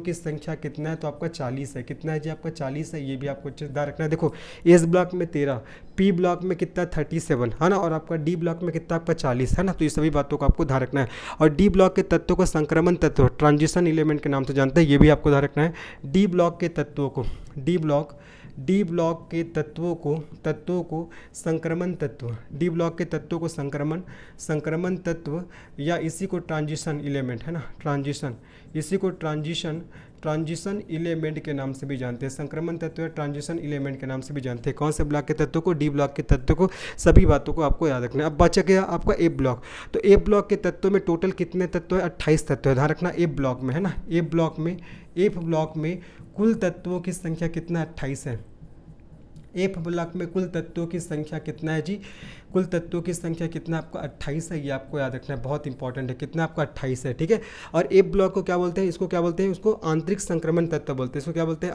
की संख्या कितना है, तो आपका 40 है। कितना है जी, आपका 40 है, ये भी आपको ध्यान रखना है। देखो एस ब्लॉक में 13, पी ब्लॉक में कितना 37, है ना, और आपका डी ब्लॉक में कितना आपका 40, है ना। तो ये सभी बातों को आपको ध्यान रखना है। और डी ब्लॉक के तत्वों को संक्रमण तत्व, ट्रांजिशन एलिमेंट के नाम से जानते हैं, ये भी आपको ध्यान रखना है। डी ब्लॉक के तत्वों को डी ब्लॉक के तत्वों को संक्रमण तत्व, डी ब्लॉक के तत्वों को संक्रमण तत्व या इसी को ट्रांजिशन एलिमेंट है ना, इसी को ट्रांजिशन एलिमेंट के नाम से भी जानते हैं। संक्रमण तत्व या ट्रांजिशन एलिमेंट के नाम से भी जानते हैं। कौन से ब्लॉक के तत्व को? डी ब्लॉक के तत्व को। सभी बातों को आपको याद रखना है। अब बचा गया आपका ए ब्लॉक। तो ए ब्लॉक के तत्वों में टोटल कितने तत्व है? 28 तत्व है। ध्यान रखना ए ब्लॉक में है ना, ए ब्लॉक में कुल तत्वों की संख्या कितना है? 28 है। एफ ब्लॉक में कुल तत्वों की संख्या कितना है जी? कुल तत्वों की संख्या कितना आपका? 28 है। ये आपको याद रखना है, बहुत इंपॉर्टेंट है। कितना आपका? 28 है। ठीक है। और एफ ब्लॉक को क्या बोलते हैं? इसको क्या बोलते हैं? उसको आंतरिक संक्रमण तत्व बोलते हैं। इसको क्या बोलते हैं?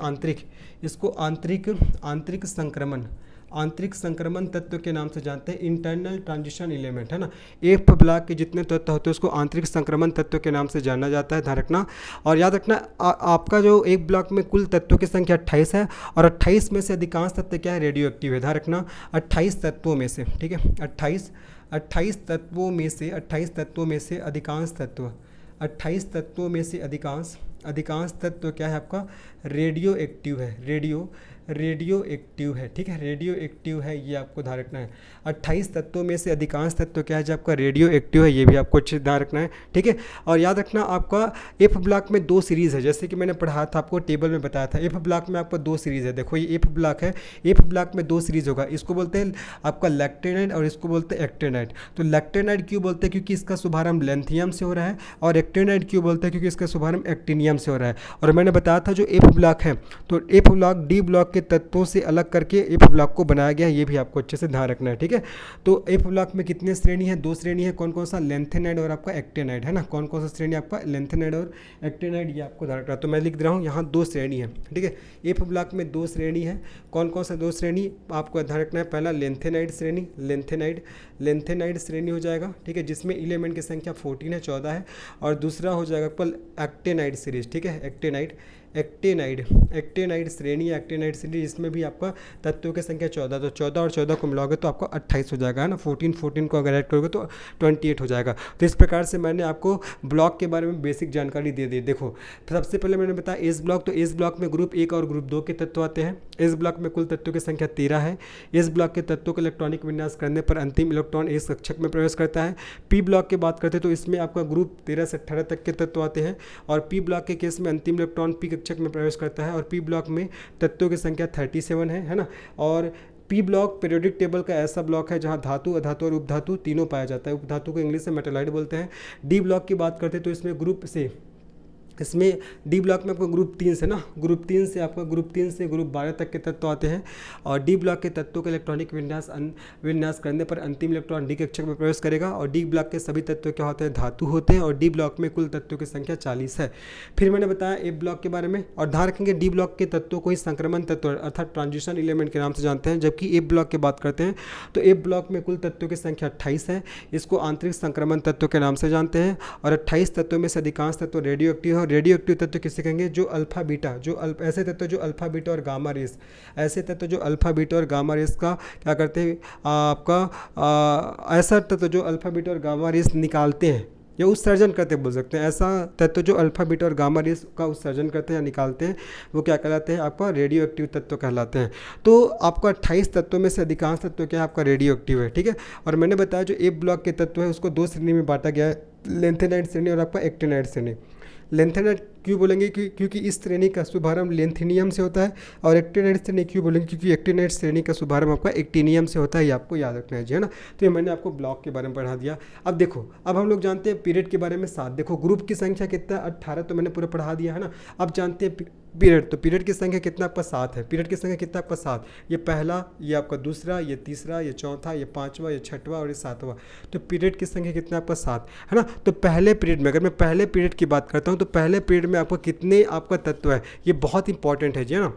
आंतरिक संक्रमण तत्व के नाम से जानते हैं। इंटरनल ट्रांजिशन एलिमेंट है ना। एफ ब्लॉक के जितने तत्व होते हैं उसको आंतरिक संक्रमण तत्व के नाम से जाना जाता है। ध्यान रखना और याद रखना आपका जो एक ब्लॉक में कुल तत्वों की संख्या 28 है और 28 में से अधिकांश तत्व क्या है? रेडियो एक्टिव है। ध्यान रखना 28 तत्वों में से, ठीक है, 28 तत्वों में से अधिकांश तत्व क्या है आपका? रेडियो एक्टिव है। रेडियो एक्टिव है। ठीक है, रेडियो एक्टिव है, ये आपको ध्यान रखना है। 28 तत्वों में से अधिकांश तत्व क्या है जो आपका रेडियो एक्टिव है, ये भी आपको अच्छे से ध्यान रखना है। ठीक है। और याद रखना आपका एफ ब्लॉक में 2 सीरीज़ है, जैसे कि मैंने पढ़ा था आपको, टेबल में बताया था। एफ ब्लॉक में आपका 2 सीरीज़ है। देखो ये एफ ब्लॉक है, एफ ब्लॉक में 2 सीरीज़ होगा। इसको बोलते हैं आपका लैक्टेनाइड और इसको बोलते हैं एक्टेनाइड। तो लैक्टेनाइड क्यों बोलते हैं? क्योंकि इसका शुभारंभ लेंथियम से हो रहा है। और एक्टेनाइड क्यों बोलते हैं? क्योंकि इसका शुभारंभ एक्टिनियम से हो रहा है। और मैंने बताया था जो एफ ब्लॉक है, तो एफ ब्लॉक डी ब्लॉक के तत्वों से अलग करके एफ ब्लॉक को बनाया गया है, ये भी आपको अच्छे से ध्यान रखना है। ठीक है। तो एफ ब्लॉक में कितने श्रेणी है? 2 श्रेणी है। कौन कौन सा? लेंथेनाइड और आपका एक्टेनाइड है ना। कौन कौन सा श्रेणी आपका? लेंथेनाइड और एक्टेनाइड, ये आपको ध्यान रखना है। तो मैं लिख रहा हूँ यहाँ 2 श्रेणी है। ठीक है। एफ ब्लॉक में 2 श्रेणी है। कौन कौन सा 2 श्रेणी आपको ध्यान रखना है? पहला लेंथेनाइड श्रेणी हो जाएगा। ठीक है, जिसमें एलिमेंट की संख्या 14 है, 14 है। और दूसरा हो जाएगा आपका एक्टेनाइड सीरीज। ठीक है, एक्टेनाइड श्रेणी इसमें भी आपका तत्वों की संख्या 14, तो 14 और 14 को मिलाओगे तो आपका 28 हो जाएगा, है ना। 14 को अगर ऐड करोगे तो 28 हो जाएगा। तो इस प्रकार से मैंने आपको ब्लॉक के बारे में बेसिक जानकारी दे दी। देखो सबसे पहले मैंने बताया एस ब्लॉक, तो एस ब्लॉक में ग्रुप 1 और ग्रुप 2 के तत्व आते हैं। एस ब्लॉक में कुल तत्वों की संख्या 13 है। एस ब्लॉक के तत्वों का इलेक्ट्रॉनिक विन्यास करने पर अंतिम इलेक्ट्रॉन एस कक्षक में प्रवेश करता है। पी ब्लॉक की बात करते हैं तो इसमें आपका ग्रुप 13 से 18 तक के तत्व आते हैं। और पी ब्लॉक के केस में अंतिम इलेक्ट्रॉन पी कक्षक में प्रवेश करता है। और पी ब्लॉक में तत्वों की संख्या 37 है ना। और पी ब्लॉक पीरियोडिक टेबल का ऐसा ब्लॉक है जहां धातु, अधातु और उपधातु तीनों पाया जाता है। उपधातु को इंग्लिश में मेटालाइट बोलते हैं। डी ब्लॉक की बात करते हैं तो इसमें इसमें डी ब्लॉक में आपका ग्रुप 3 से ना, ग्रुप 3 से ग्रुप 12 तक के तत्व आते हैं। और डी ब्लॉक के तत्वों के इलेक्ट्रॉनिक विन्यास करने पर अंतिम इलेक्ट्रॉन डी कक्षक में प्रवेश करेगा। और डी ब्लॉक के सभी तत्व क्या होते हैं? धातु होते हैं। और डी ब्लॉक में कुल तत्वों की संख्या 40 है। फिर मैंने बताया ए ब्लॉक के बारे में। और ध्यान रखेंगे डी ब्लॉक के तत्वों को ही संक्रमण तत्व अर्थात ट्रांजिशन एलिमेंट के नाम से जानते हैं। जबकि ए ब्लॉक की बात करते हैं तो ए ब्लॉक में कुल तत्वों की संख्या 28 है। इसको आंतरिक संक्रमण तत्व के नाम से जानते हैं। और 28 तत्वों में से अधिकांश तत्व रेडियो एक्टिव है। और रेडियो एक्टिव तत्व किसे कहेंगे? जो अल्फा बीटा, ऐसे तत्व जो अल्फा बीटा और गामा रेस, ऐसे तत्व जो अल्फा बीटा और गामा रेस का क्या करते हैं आपका ऐसा तत्व जो अल्फा बीटा और गामा रेस निकालते हैं या उत्सर्जन करते बोल सकते हैं। ऐसा तत्व जो अल्फा बीटा और गामा रेस का उत्सर्जन करते हैं या निकालते हैं वो क्या कहलाते हैं? आपका रेडियो एक्टिव तत्व कहलाते हैं। तो आपका 28 तत्वों में से अधिकांश तत्व क्या है? आपका रेडियो एक्टिव है। ठीक है। और मैंने बताया जो ए ब्लॉक के तत्व है उसको 2 श्रेणी में बांटा गया है, लेंथेनाइड श्रेणी और आपका एक्टिनाइड श्रेणी। लेंथेनाइड क्यों बोलेंगे? क्योंकि इस श्रेणी का शुभारंभ लेंथिनियम से होता है। और एक्टिनाइड श्रेणी क्यों बोलेंगे? क्योंकि एक्टिनाइड श्रेणी का शुभारंभ आपका एक्टिनियम से होता है। ये आपको याद रखना है जी, है ना। तो ये मैंने आपको ब्लॉक के बारे में पढ़ा दिया। अब देखो, अब हम लोग जानते हैं पीरियड के बारे में 7। देखो ग्रुप की संख्या कितना? 18, तो मैंने पूरा पढ़ा दिया, है ना। अब जानते हैं पीरियड, तो पीरियड की संख्या कितना आपका? 7 है। पीरियड की संख्या कितना आपका? 7। ये पहला, ये आपका दूसरा, ये तीसरा, ये चौथा, ये 5वां, ये 6वां और ये 7वां। तो पीरियड की संख्या कितना आपका? 7, है ना। तो पहले पीरियड में, अगर मैं पहले पीरियड की बात करता हूँ तो पहले पीरियड में आपको कितने आपका तत्व है? ये बहुत इंपॉर्टेंट है जी, है ना।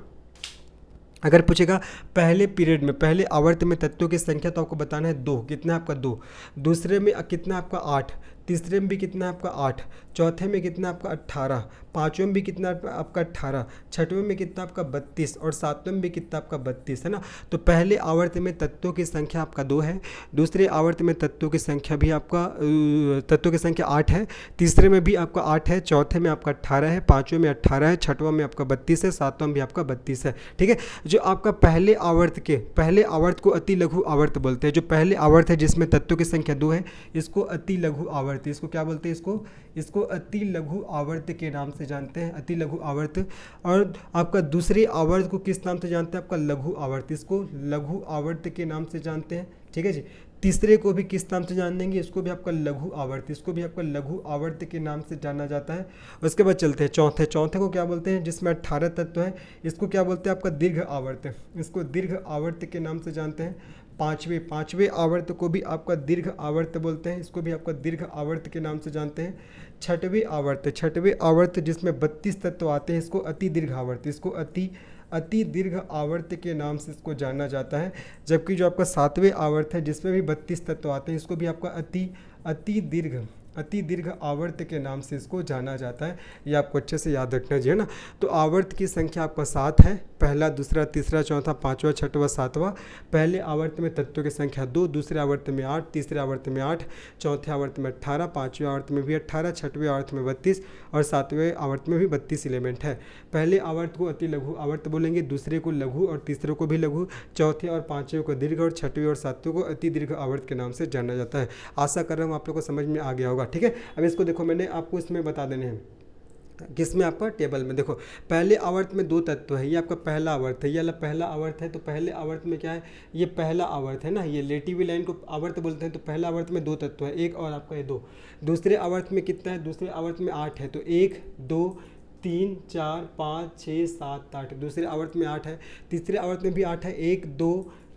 अगर पूछेगा पहले पीरियड में, पहले आवर्त में तत्वों की संख्या, तो आपको बताना है 2। कितना आपका? 2। दूसरे में कितना आपका? 8। तीसरे में भी कितना है आपका 8, चौथे में कितना आपका 18, पाँचवें में भी कितना आपका 18, छठवें में कितना आपका 32 और सातवें में भी कितना आपका 32 है ना। तो पहले आवर्त में तत्वों की संख्या आपका 2 है, दूसरे आवर्त में तत्वों की संख्या भी आपका तत्वों की संख्या 8 है, तीसरे में भी आपका 8 है, चौथे में आपका 18 है, पाँचवें में 18 है, छठवां में आपका 32 है, सातवां में भी आपका 32 है। ठीक है, जो आपका पहले आवर्त को अति लघु आवर्त बोलते हैं। जो पहले आवर्त है जिसमें तत्वों की संख्या 2 है, इसको अति लघु आवर्त, इसको क्या बोलते हैं, इसको अति लघु आवर्त के नाम से जानते हैं, अति लघु आवर्त। और आपका दूसरे आवर्त को किस नाम से जानते हैं, आपका लघु आवर्त, इसको लघु आवर्त के नाम से जानते हैं। ठीक है जी। तीसरे को भी किस नाम से जान देंगे, इसको भी आपका लघु आवर्त, इसको भी आपका लघु आवर्त के नाम से जाना जाता है। उसके बाद चलते हैं चौथे को क्या बोलते हैं, जिसमें 18 तत्व है, इसको क्या बोलते हैं, आपका दीर्घ आवर्त, इसको दीर्घ आवर्त के नाम से जानते हैं। पाँचवें आवर्त को भी आपका दीर्घ आवर्त बोलते हैं, इसको भी आपका दीर्घ आवर्त के नाम से जानते हैं। छठवें आवर्त जिसमें 32 तत्व आते हैं, इसको अति दीर्घ आवर्त, इसको अति दीर्घ आवर्त के नाम से इसको जाना जाता है। जबकि जो आपका सातवें आवर्त है जिसमें भी 32 तत्व आते हैं, इसको भी आपका अति दीर्घ आवर्त के नाम से इसको जाना जाता है। ये आपको अच्छे से याद रखना चाहिए ना। तो आवर्त की संख्या आपका 7 है, पहला, दूसरा, तीसरा, चौथा, पाँचवा, छठवा, सातवां। पहले आवर्त में तत्वों की संख्या 2, दूसरे आवर्त में 8, तीसरे आवर्त में 8, चौथे आवर्त में 18, पाँचवें आवर्त में भी 18, छठवें आवर्त में 32 और सातवें आवर्त में भी 32 एलिमेंट है। पहले आवर्त को अति लघु आवर्त बोलेंगे, दूसरे को लघु और तीसरे को भी लघु, चौथे और पाँचवें को दीर्घ और छठवें और सातवें को अति दीर्घ आवर्त के नाम से जाना जाता है। आशा कर रहा हूँ आप लोग को समझ में आ गया होगा। ठीक है, अब इसको देखो, मैंने आपको इसमें बता देने हैं, किसमें, आपका टेबल में। देखो पहले आवर्त में 2 तत्व है, ये आपका पहला आवर्त है, ये वाला पहला आवर्त है। तो पहले आवर्त में क्या है, ये पहला आवर्त है ना, ये लेटी हुई लाइन को आवर्त बोलते हैं। तो पहला आवर्त में 2 तत्व है, एक और आपका ये 2। दूसरे आवर्त में कितना है, दूसरे आवर्त में 8 है, तो 1 2 3 4 5 6 7 8। दूसरे आवर्त में 8 है, तीसरे आवर्त में भी 8 है, 1 2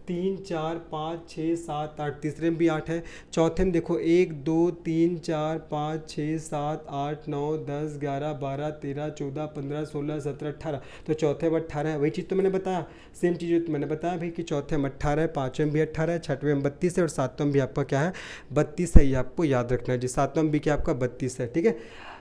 3 4 5 6 7 8। तीसरे में भी 8 है, चौथे में देखो 1 2 3 4 5 6 7 8 9 10 11 12 13 14 15 16 17 18। तो चौथे में 18 है, वही चीज़ तो मैंने बताया, सेम चीज़ मैंने बताया भाई कि चौथे में 18 है, पाँचवें में भी 18 है, छठवें में 32 है और सातवें में भी आपका क्या है, 32 है। ये आपको याद रखना है जी, सातवें में भी क्या आपका 32 है। ठीक है,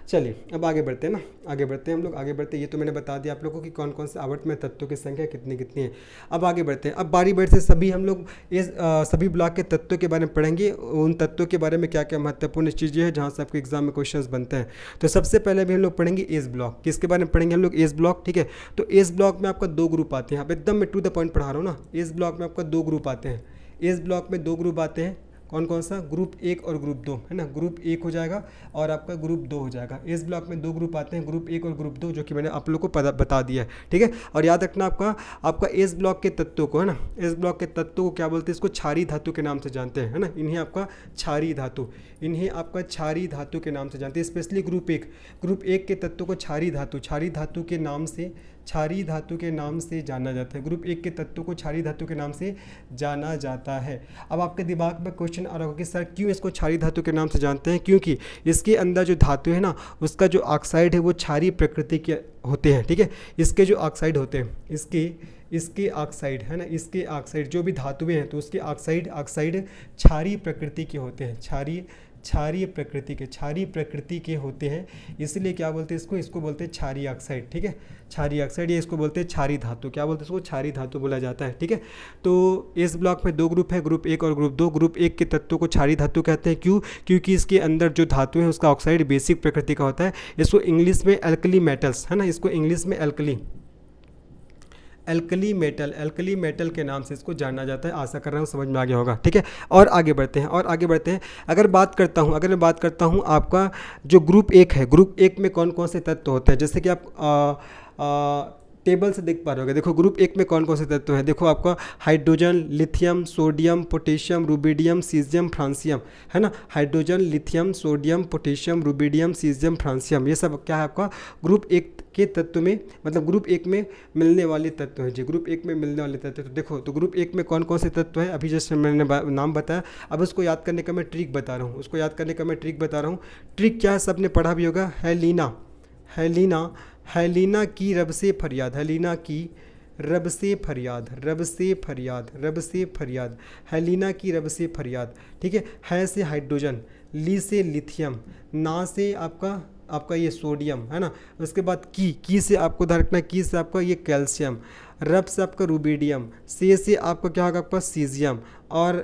चलिए अब आगे बढ़ते हैं ना, आगे बढ़ते हैं हम लोग, आगे बढ़ते हैं। ये तो मैंने बता दिया आप लोगों को कि कौन कौन से आवर्त में तत्वों की संख्या कितनी कितनी है। अब आगे बढ़ते हैं, अब बारी बारी से सभी हम लोग इस सभी ब्लॉक के तत्वों के बारे में पढ़ेंगे, उन तत्वों के बारे में क्या क्या महत्वपूर्ण चीज़ें हैं जहाँ से आपके एग्जाम में क्वेश्चंस बनते हैं। तो सबसे पहले भी हम लोग पढ़ेंगे एस ब्लॉक। किसके बारे में पढ़ेंगे हम लोग, एस ब्लॉक। ठीक है, तो एस ब्लॉक में आपका 2 ग्रुप आते हैं, अब एकदम मैं टू द पॉइंट पढ़ा रहा हूँ ना। एस ब्लॉक में आपका 2 ग्रुप आते हैं, एस ब्लॉक में 2 ग्रुप आते हैं। कौन कौन सा, ग्रुप 1 और ग्रुप 2 है ना, ग्रुप 1 हो जाएगा और आपका ग्रुप 2 हो जाएगा। इस ब्लॉक में 2 ग्रुप आते हैं, ग्रुप 1 और ग्रुप 2, जो कि मैंने आप लोगों को बता दिया है। ठीक है, और याद रखना आपका इस ब्लॉक के तत्वों को, है ना, इस ब्लॉक के तत्वों को क्या बोलते हैं, इसको क्षारीय धातु के नाम से जानते हैं, है ना। इन्हें आपका क्षारीय धातु, इन्हें आपका क्षारीय धातु के नाम से जानते हैं। स्पेशली ग्रुप 1 के तत्वों को क्षारीय धातु के नाम से, क्षारीय धातु के नाम से जाना जाता है। ग्रुप 1 के तत्वों को क्षारीय धातु के नाम से जाना जाता है। अब आपके दिमाग में क्वेश्चन आ रहा होगा कि सर क्यों इसको क्षारीय धातु के नाम से जानते हैं, क्योंकि इसके अंदर जो धातु है ना, उसका जो ऑक्साइड है वो क्षारीय प्रकृति के होते हैं। ठीक है, इसके जो ऑक्साइड होते हैं, इसके ऑक्साइड है ना, इसके ऑक्साइड जो भी धातुएं हैं तो उसके ऑक्साइड क्षारीय प्रकृति के होते हैं, क्षारीय प्रकृति के होते हैं। इसलिए क्या बोलते हैं इसको बोलते हैं क्षारीय ऑक्साइड। ठीक है, क्षारीय ऑक्साइड, ये इसको बोलते हैं क्षारीय धातु। क्या बोलते हैं इसको, क्षारीय धातु बोला जाता है। ठीक है, तो इस ब्लॉक में 2 ग्रुप है, ग्रुप 1 और ग्रुप 2। ग्रुप 1 के तत्वों को क्षारीय धातु कहते हैं, क्योंकि इसके अंदर जो धातु है उसका ऑक्साइड बेसिक प्रकृति का होता है। इसको इंग्लिश में एल्कली मेटल्स, है ना, इसको इंग्लिश में एल्कली मेटल के नाम से इसको जाना जाता है। आशा कर रहा हूँ समझ में आ गया होगा। ठीक है, और आगे बढ़ते हैं। अगर मैं बात करता हूँ आपका जो ग्रुप 1 है, ग्रुप 1 में कौन कौन से तत्व होते हैं, जैसे कि आप टेबल से देख पा रहे होगे। देखो ग्रुप 1 में कौन कौन से तत्व हैं, देखो आपका hydrogen, lithium, sodium, potassium, rubidium, caesium, francium, है ना। Hydrogen, lithium, sodium, potassium, rubidium, caesium, francium, ये सब क्या है आपका ग्रुप 1 के तत्व में, मतलब ग्रुप 1 में मिलने वाले तत्व हैं जी, ग्रुप 1 में मिलने वाले तत्व। तो देखो, तो ग्रुप 1 में कौन कौन से तत्व हैं, अभी जैसे मैंने नाम बताया। अब उसको याद करने का मैं ट्रिक बता रहा हूँ, ट्रिक क्या है, सबने पढ़ा भी होगा। हैलीना की रब से फरियाद, हैलीना की रब से फरियाद, हैलीना की रब से फरियाद। ठीक है से हाइड्रोजन, ली से लिथियम, ना से आपका ये सोडियम है ना। उसके बाद की से आपको ध्यान रखना है, की से आपका ये कैल्शियम, रब से आपका रूबीडियम, से आपका क्या होगा आपका सीजियम, और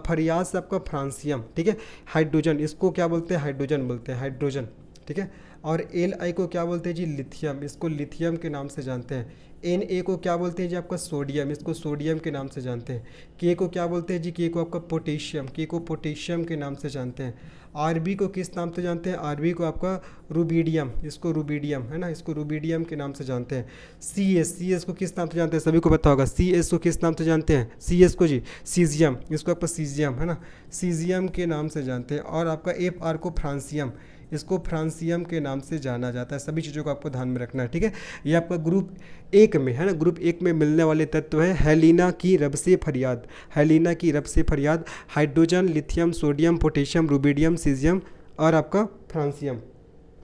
फरियाद से आपका फ्रांसियम। ठीक है, हाइड्रोजन, इसको क्या बोलते हैं, हाइड्रोजन बोलते हैं, हाइड्रोजन। ठीक है, और Li को क्या बोलते हैं जी, लिथियम, इसको लिथियम के नाम से जानते हैं। Na को क्या बोलते हैं जी, आपका सोडियम, इसको सोडियम के नाम से जानते हैं। K को क्या बोलते हैं जी, K को आपका पोटेशियम, K को पोटेशियम के नाम से जानते हैं। Rb को किस नाम से जानते हैं, Rb को आपका रूबीडियम, इसको रूबीडियम है ना, इसको रूबीडियम के नाम से जानते हैं। Cs को किस नाम से जानते हैं, सभी को पता होगा, Cs को किस नाम से जानते हैं, Cs को जी सीजियम, इसको आपका सीजियम है ना, सीजियम के नाम से जानते हैं। और आपका Fr को फ्रांसियम, इसको फ्रांसियम के नाम से जाना जाता है। सभी चीज़ों को आपको ध्यान में रखना है। ठीक है, ये आपका ग्रुप 1 में है ना, ग्रुप 1 में मिलने वाले तत्व है हेलिना की रब से फरियाद, हेलिना की रब से फरियाद, hydrogen, lithium, sodium, potassium, rubidium, caesium और आपका फ्रांसियम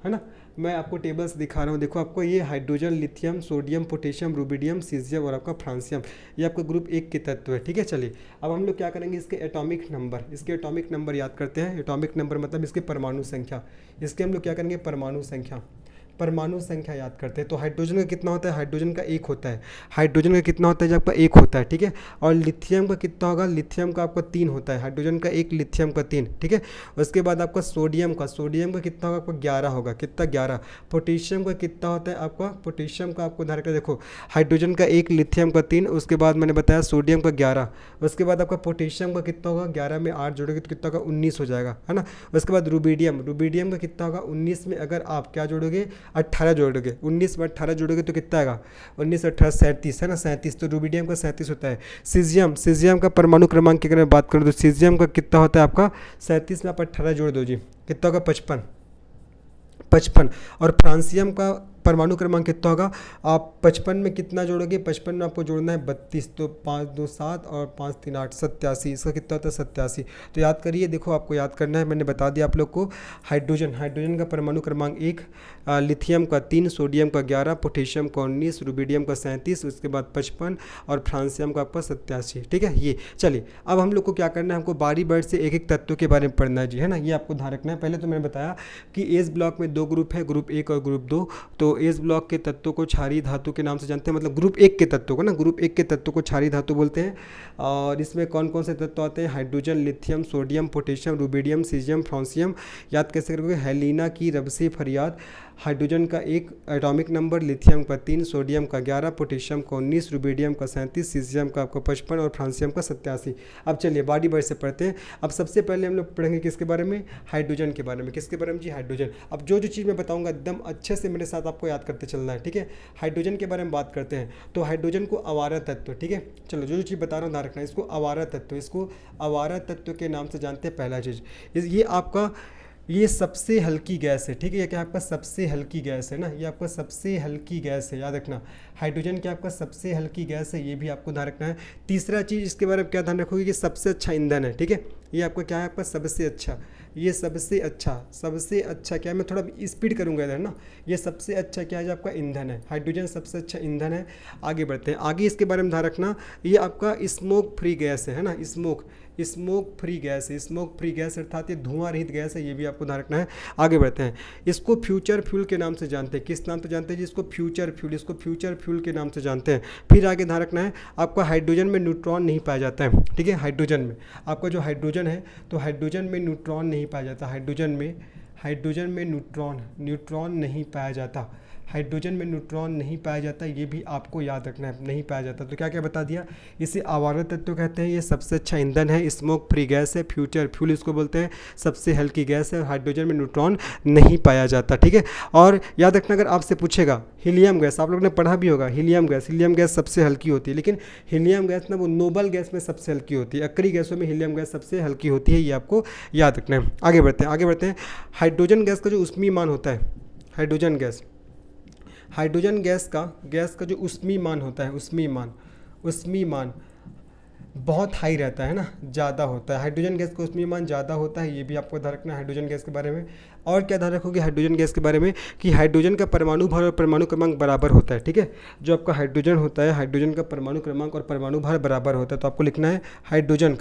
है ना। मैं आपको टेबल्स दिखा रहा हूँ, देखो आपको ये hydrogen, lithium, sodium, potassium, rubidium, caesium और आपका फ्रांसियम, ये आपका ग्रुप 1 के तत्व है। ठीक है, चलिए अब हम लोग क्या करेंगे, इसके एटॉमिक नंबर याद करते हैं। एटॉमिक नंबर मतलब इसके परमाणु संख्या, इसके हम लोग क्या करेंगे, परमाणु संख्या याद करते हैं। तो हाइड्रोजन का कितना होता है, हाइड्रोजन का 1 होता है, हाइड्रोजन का कितना होता है जब आपका 1 होता है। ठीक है, और लिथियम का कितना होगा, लिथियम का आपका 3 होता है, हाइड्रोजन का 1, लिथियम का 3। ठीक है, उसके बाद आपका सोडियम का कितना होगा, आपका 11 होगा, कितना 11। पोटेशियम का कितना होता है आपका, पोटेशियम का आपको ध्यान रखना, देखो हाइड्रोजन का 1, लिथियम का 3, उसके बाद मैंने बताया सोडियम का 11, उसके बाद आपका पोटेशियम का कितना होगा, 11 में 8 जोड़ोगे तो कितना होगा, 19 हो जाएगा है ना। उसके बाद रूबीडियम का कितना होगा, 19 में अगर आप क्या जोड़ोगे, 18 जोड़ोगे, 19 में 18 जोड़ोगे तो कितना आएगा, 19 18 37 है ना, 37, तो रूबीडियम का 37 होता है। सीजियम का परमाणु क्रमांक की अगर मैं बात करूँ तो सीजियम का कितना होता है आपका, 37 में आप 18 जोड़ दो जी, कितना होगा, 55। और फ्रांसियम का परमाणु क्रमांक कितना होगा, आप 55 में कितना जोड़ोगे, 55 में आपको जोड़ना है 32, तो 5 2 7 और 5 3 8 87, इसका कितना होता है 87। तो याद करिए, देखो आपको याद करना है, मैंने बता दिया आप लोग को। हाइड्रोजन का परमाणु क्रमांक 1, लिथियम का 3, सोडियम का 11, पोटेशियम का 19, रूबीडियम का 37, उसके बाद 55 और फ्रांसियम का आपका 87। ठीक है, ये चलिए अब हम लोग को क्या करना है, हमको बारी बारी से एक एक तत्व के बारे में पढ़ना है जी, है ना, ये आपको ध्यान रखना है। पहले तो मैंने बताया कि एस ब्लॉक में 2 ग्रुप है, ग्रुप 1 और ग्रुप 2। तो एस ब्लॉक के तत्वों को क्षारीय धातु के नाम से जानते हैं, मतलब ग्रुप 1 के तत्वों को ना, ग्रुप 1 के तत्वों को क्षारीय धातु बोलते हैं। और इसमें कौन कौन से तत्व आते हैं, hydrogen, lithium, sodium, potassium, rubidium, caesium, francium. याद कैसे करोगे, हेलिना की रब से फरियाद, हाइड्रोजन का 1 एटॉमिक नंबर, लिथियम का 3, सोडियम का 11, पोटेशियम का 19, रूबीडियम का 37, सीजियम का आपका 55 और फ्रांसियम का 87। अब चलिए बारी बारी से पढ़ते हैं। अब सबसे पहले हम लोग पढ़ेंगे किसके बारे में, हाइड्रोजन के बारे में। किसके बारे में जी, हाइड्रोजन। अब जो चीज़ मैं बताऊंगा एकदम अच्छे से मेरे साथ आपको याद करते चलना है। ठीक है, हाइड्रोजन के बारे में बात करते हैं। तो हाइड्रोजन को अवारा तत्व, ठीक है, चलो जो चीज़ बता रहा हूँ ध्यान रखना, इसको अवारा तत्व के नाम से जानते हैं। पहला चीज़ ये आपका ये सबसे हल्की गैस है। ठीक है, ये क्या आपका सबसे हल्की गैस है ना, ये आपका सबसे हल्की गैस है, याद रखना। हाइड्रोजन क्या आपका सबसे हल्की गैस है, ये भी आपको ध्यान रखना है। तीसरा चीज़ इसके बारे में क्या ध्यान रखोगे कि सबसे अच्छा ईंधन है। ठीक है, ये आपका क्या है, आपका सबसे अच्छा, ये सबसे अच्छा क्या है, मैं थोड़ा स्पीड करूंगा इधर ना। ये सबसे अच्छा क्या है, जो आपका ईंधन है, हाइड्रोजन सबसे अच्छा ईंधन है। आगे बढ़ते हैं, आगे इसके बारे में ध्यान रखना, ये आपका स्मोक फ्री गैस है ना, स्मोक फ्री गैस अर्थात ये धुआं रहित गैस है, ये भी आपको ध्यान रखना है। आगे बढ़ते हैं, इसको फ्यूचर फ्यूल के नाम से जानते हैं। किस नाम से जानते हैं जी, इसको फ्यूचर फ्यूल के नाम से जानते हैं। फिर आगे ध्यान रखना है, आपका हाइड्रोजन में न्यूट्रॉन नहीं पाया जाता है। ठीक है, हाइड्रोजन में आपका जो हाइड्रोजन है, तो हाइड्रोजन में न्यूट्रॉन नहीं पाया जाता, हाइड्रोजन में न्यूट्रॉन नहीं पाया जाता, हाइड्रोजन में न्यूट्रॉन नहीं पाया जाता, ये भी आपको याद रखना है, नहीं पाया जाता। तो क्या क्या बता दिया, इसे आवारा तत्व कहते हैं, ये सबसे अच्छा ईंधन है, स्मोक फ्री गैस है, फ्यूचर फ्यूल इसको बोलते हैं, सबसे हल्की गैस है, हाइड्रोजन में न्यूट्रॉन नहीं पाया जाता। ठीक है, और याद रखना अगर आपसे पूछेगा हीलियम गैस, आप लोगों ने पढ़ा भी होगा, हीलियम गैस सबसे हल्की होती है, लेकिन हीलियम गैस ना वो नोबल गैस में सबसे हल्की होती है, अक्री गैसों में हीलियम गैस सबसे हल्की होती है, ये आपको याद रखना है। आगे बढ़ते हैं, हाइड्रोजन गैस का जो ऊष्मीमान होता है, हाइड्रोजन गैस का जो ऊष्मीमान होता है, ऊष्मीमान बहुत हाई रहता है ना, ज़्यादा होता है। हाइड्रोजन गैस का ऊष्मीमान ज़्यादा होता है, ये भी आपको ध्यान रखना है हाइड्रोजन गैस के बारे में। और क्या ध्यान रखोगे हाइड्रोजन गैस के बारे में कि हाइड्रोजन का परमाणु भार और परमाणु क्रमांक बराबर होता है। ठीक है, जो आपका हाइड्रोजन होता है, हाइड्रोजन का परमाणु क्रमांक और परमाणु भार बराबर होता है। तो आपको लिखना है हाइड्रोजन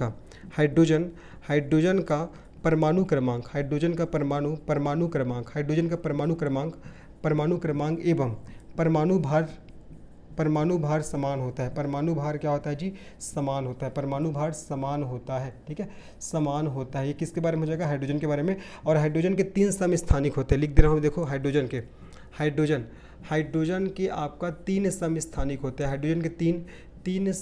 का परमाणु क्रमांक, हाइड्रोजन का परमाणु क्रमांक, हाइड्रोजन का परमाणु क्रमांक एवं परमाणु भार समान होता है। परमाणु भार क्या होता है जी? समान होता है। परमाणु भार समान होता है, ठीक है, समान होता है। ये किसके बारे में हो जाएगा? हाइड्रोजन के बारे में। और हाइड्रोजन के 3 समस्थानिक होते हैं, लिख दे रहा हूँ, देखो हाइड्रोजन के आपका 3 समस्थानिक होते हैं। हाइड्रोजन के तीन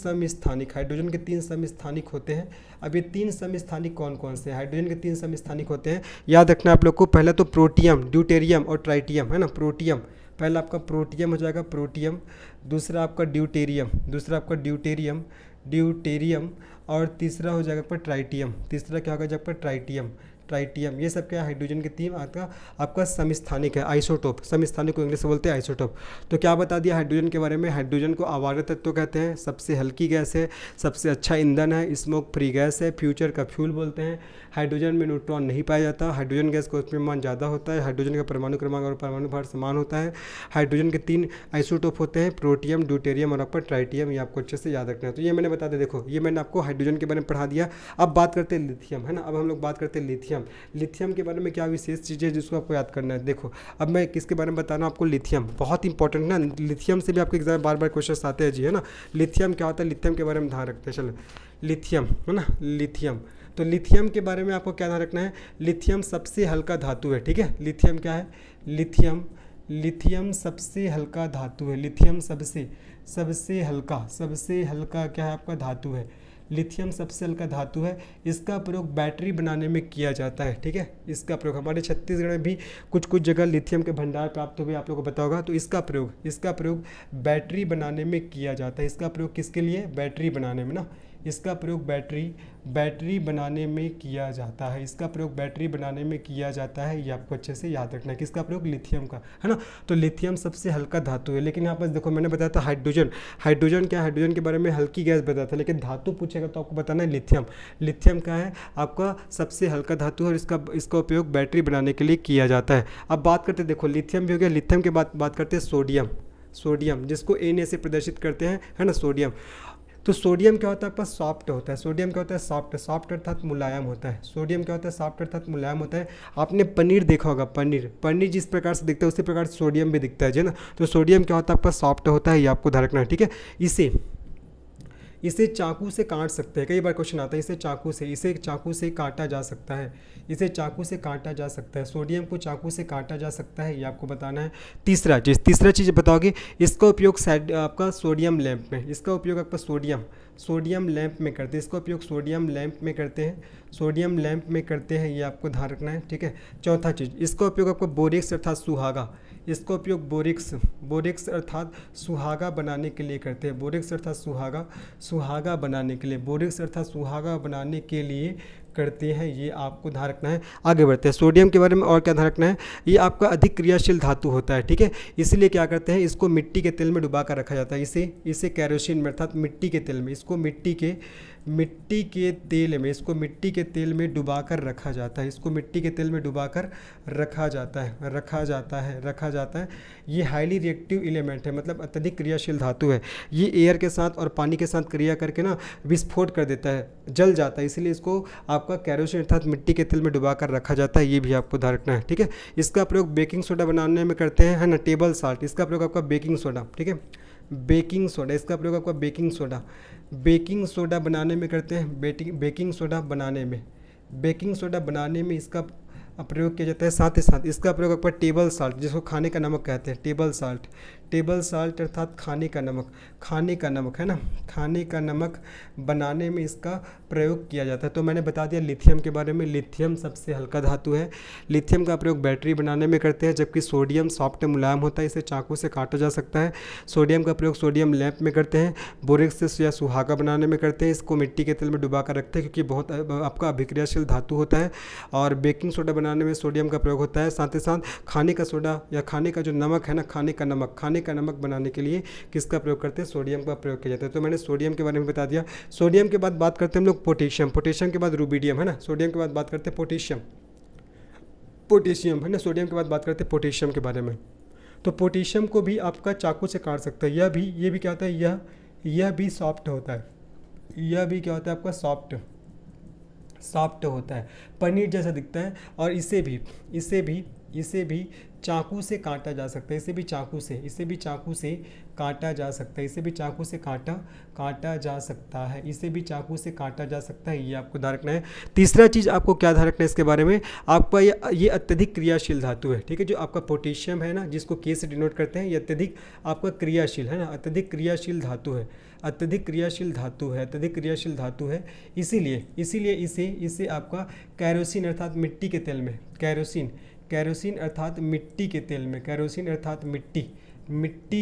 समस्थानिक होते हैं। अब ये 3 समस्थानिक कौन कौन से हैं? हाइड्रोजन के 3 समस्थानिक होते हैं, याद रखना आप लोग को। पहला तो प्रोटियम, ड्यूटेरियम और ट्राइटियम, है ना। प्रोटियम, पहला आपका प्रोटियम हो जाएगा, प्रोटियम। दूसरा आपका ड्यूटेरियम और तीसरा हो जाएगा आपका ट्राइटियम। तीसरा क्या होगा जब आपका ट्राइटियम। ये सब क्या है? हाइड्रोजन के 3 आपका समस्थानिक है, आइसोटोप। समस्थानिक को इंग्लिश में बोलते हैं आइसोटोप। तो क्या बता दिया हाइड्रोजन के बारे में? हाइड्रोजन को आवर्त तत्व कहते हैं, सबसे हल्की गैस है, सबसे अच्छा ईंधन है, स्मोक फ्री गैस है, फ्यूचर का फ्यूल बोलते हैं। हाइड्रोजन में न्यूट्रॉन नहीं पाया जाता, हाइड्रोजन गैस का उत्परिमाण ज़्यादा होता है, हाइड्रोजन का परमाणु क्रमांक और परमाणु भार समान होता है। हाइड्रोजन के 3 आइसोटोप होते हैं, प्रोटियम, ड्यूटेरियम और आपका ट्राइटियम। ये आपको अच्छे से याद रखना है। तो ये मैंने बता दिया, देखो ये मैंने आपको हाइड्रोजन के बारे में पढ़ा दिया। अब बात करते हैं लिथियम, है ना। अब हम लोग बात करते हैं लिथियम के बारे में। क्या विशेष चीज़ें जिसको आपको याद करना है? देखो अब मैं किसके बारे में बता रहा हूँ आपको? लिथियम बहुत इंपॉर्टेंट ना, लिथियम से भी आपके एग्जाम बार बार क्वेश्चन आते हैं जी, है ना। लिथियम क्या होता है? लिथियम के बारे में ध्यान रखते हैं। चलो लिथियम, है ना, लिथियम। तो लिथियम के बारे में आपको क्या ध्यान रखना है? लिथियम सबसे हल्का धातु है, ठीक है। लिथियम क्या है? लिथियम सबसे हल्का धातु है। लिथियम सबसे हल्का क्या है आपका? धातु है। लिथियम सबसे हल्का धातु है। इसका प्रयोग बैटरी बनाने में किया जाता है, ठीक है। इसका प्रयोग हमारे छत्तीसगढ़ में भी कुछ जगह लिथियम के भंडार प्राप्त हुए, आप लोगों को पता होगा। तो इसका प्रयोग बैटरी बनाने में किया जाता है। इसका प्रयोग किसके लिए? बैटरी बनाने में ना। इसका प्रयोग बैटरी बनाने में किया जाता है। इसका प्रयोग बैटरी बनाने में किया जाता है, ये आपको अच्छे से याद रखना है। किसका प्रयोग? लिथियम का, है ना। तो लिथियम सबसे हल्का धातु है। लेकिन यहाँ पर देखो मैंने बताया था हाइड्रोजन क्या? हाइड्रोजन के बारे में हल्की गैस बताया था, लेकिन धातु पूछेगा तो आपको बताना है लिथियम क्या है? आपका सबसे हल्का धातु है और इसका उपयोग बैटरी बनाने के लिए किया जाता है। अब बात करते हैं, देखो लिथियम भी हो गया। लिथियम के बाद बात करते हैं सोडियम, जिसको Na से प्रदर्शित करते हैं, है ना, सोडियम। तो सोडियम क्या होता है आपका? सॉफ्ट होता है। सोडियम क्या होता है? सॉफ्ट अर्थात मुलायम होता है। सोडियम क्या होता है? सॉफ्ट अर्थात मुलायम होता है। आपने पनीर देखा होगा, पनीर जिस प्रकार से दिखता है उसी प्रकार से सोडियम भी दिखता है ना। तो सोडियम क्या होता है आपका? सॉफ्ट होता है, ये आपको ध्यान रखना है, ठीक है। इसे चाकू से काट सकते हैं, कई बार क्वेश्चन आता है। इसे चाकू से काटा जा सकता है। सोडियम को चाकू से काटा जा सकता है, ये आपको बताना है। तीसरा चीज़ बताओगे, इसका उपयोग आपका सोडियम लैंप में, इसका उपयोग आपका सोडियम लैंप में करते हैं। इसका उपयोग सोडियम लैंप में करते हैं, ये आपको ध्यान रखना है, ठीक है। चौथा चीज़, इसका उपयोग आपको बोरेक्स अर्थात सुहागा, इसका उपयोग बोरेक्स अर्थात सुहागा बनाने के लिए करते हैं। बोरेक्स अर्थात सुहागा बनाने के लिए करते हैं, ये आपको ध्यान रखना है। आगे बढ़ते हैं, सोडियम के बारे में और क्या ध्यान रखना है? ये आपका अधिक क्रियाशील धातु होता है, ठीक है। इसलिए क्या करते हैं? इसको मिट्टी के तेल में डुबा कर रखा जाता है। इसे कैरोसिन में अर्थात मिट्टी के तेल में, इसको मिट्टी के तेल में डुबा कर रखा जाता है। रखा जाता है। ये हाईली रिएक्टिव एलिमेंट है, मतलब अत्यधिक क्रियाशील धातु है। ये एयर के साथ और पानी के साथ क्रिया करके ना विस्फोट कर देता है, जल जाता है। इसलिए इसको आपका कैरोसिन अर्थात मिट्टी के तेल में डुबा कर रखा जाता है, ये भी आपको ध्यान रखना है, ठीक है। इसका प्रयोग बेकिंग सोडा बनाने में करते हैं, है ना। टेबल साल्ट, इसका प्रयोग आपका बेकिंग सोडा, ठीक है। इसका प्रयोग आपका बेकिंग सोडा बनाने में करते हैं। बेकिंग सोडा बनाने में इसका प्रयोग किया जाता है। साथ ही साथ इसका प्रयोग आपका टेबल साल्ट, जिसको खाने का नमक कहते हैं, टेबल साल्ट अर्थात खाने का नमक, है ना, खाने का नमक बनाने में इसका प्रयोग किया जाता है। तो मैंने बता दिया लिथियम के बारे में। लिथियम सबसे हल्का धातु है। लिथियम का प्रयोग बैटरी बनाने में करते हैं, जबकि सोडियम सॉफ्ट मुलायम होता है, इसे चाकू से काटा जा सकता है। सोडियम का प्रयोग सोडियम लैंप में करते हैं। बोरेक्स या सुहागा बनाने में करते हैं, इसको मिट्टी के तेल में डुबा कर रखते हैं, क्योंकि बहुत आपका अभिक्रियाशील धातु होता है। और बेकिंग सोडा बनाने में सोडियम का प्रयोग होता है। साथ ही साथ खाने का सोडा या खाने का जो नमक है ना, खाने का नमक बनाने के लिए किसका प्रयोग करते हैं? सोडियम का प्रयोग किया जाता है। तो मैंने सोडियम के बारे में बता दिया। सोडियम के बाद बात करते हैं हम लोग पोटेशियम के बाद रुबिडियम, है ना। सोडियम के बाद बात करते हैं पोटेशियम, है ना। सोडियम के बाद बात करते हैं पोटेशियम के बारे में। तो पोटेशियम को भी आपका चाकू से काट सकता है। ये भी क्या होता है? यह भी सॉफ्ट होता है। यह भी क्या होता है आपका? सॉफ्ट, सॉफ्ट होता है, पनीर जैसा दिखता है। और इसे भी चाकू से काटा जा सकता है, इसे भी चाकू से काटा जा सकता है, इसे भी चाकू से काटा जा सकता है, इसे भी चाकू से काटा जा सकता है। ये आपको ध्यान रखना है। तीसरा चीज़ आपको क्या ध्यान रखना है इसके बारे में, आपका ये अत्यधिक क्रियाशील धातु है, ठीक है। जो आपका पोटेशियम है ना, जिसको के से डिनोट करते हैं, ये अत्यधिक आपका क्रियाशील है ना, अत्यधिक क्रियाशील धातु है, अत्यधिक क्रियाशील धातु है। इसीलिए इसे आपका कैरोसिन अर्थात मिट्टी के तेल में, कैरोसिन अर्थात मिट्टी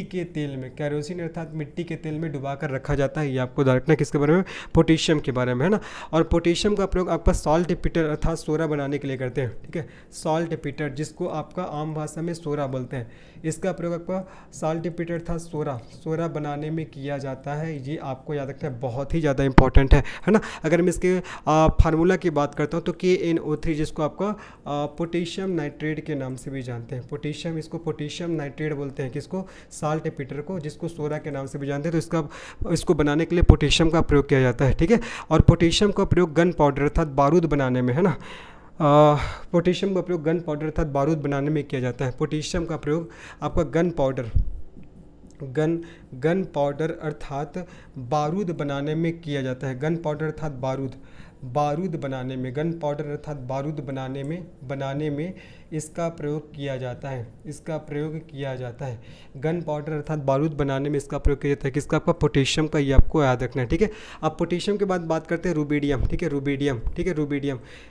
के तेल में, कैरोसिन अर्थात मिट्टी के तेल में डुबाकर रखा जाता है। ये आपको ध्यान रखना है किसके बारे में, पोटेशियम के बारे में, है ना। और पोटेशियम का प्रयोग आपका सॉल्ट पीटर अर्थात सोरा बनाने के लिए करते हैं, ठीक है। सॉल्ट पीटर, जिसको आपका आम भाषा में सोरा बोलते हैं, इसका प्रयोग आपका सॉल्ट पीटर अर्थात सोरा बनाने में किया जाता है। ये आपको याद रखना है, बहुत ही ज़्यादा इंपॉर्टेंट है ना। अगर मैं इसके फार्मूला की बात करता हूँ तो KNO3, जिसको आपका पोटेशियम नाइट्रेट के नाम से भी जानते हैं, इसको पोटेशियम नाइट्रेट बोलते हैं, किसको, साल्ट पीटर को, जिसको सोरा के नाम से भी जानते हैं। तो इसको बनाने के लिए पोटेशियम का प्रयोग किया जाता है, ठीक है। और पोटेशियम का प्रयोग गन पाउडर अर्थात बारूद बनाने में, है ना, पोटेशियम का प्रयोग गन पाउडर अर्थात बारूद बनाने में किया जाता है। पोटेशियम का प्रयोग आपका गन पाउडर अर्थात बारूद बनाने में किया जाता है, गन पाउडर अर्थात बारूद बनाने में, गन पाउडर अर्थात बारूद बनाने में इसका प्रयोग किया जाता है, गन पाउडर अर्थात बारूद बनाने में इसका प्रयोग किया जाता है, किसका, आपका पोटेशियम का। ये आपको याद रखना है, ठीक है। अब पोटेशियम के बाद बात करते हैं रुबिडियम, ठीक है, रुबिडियम।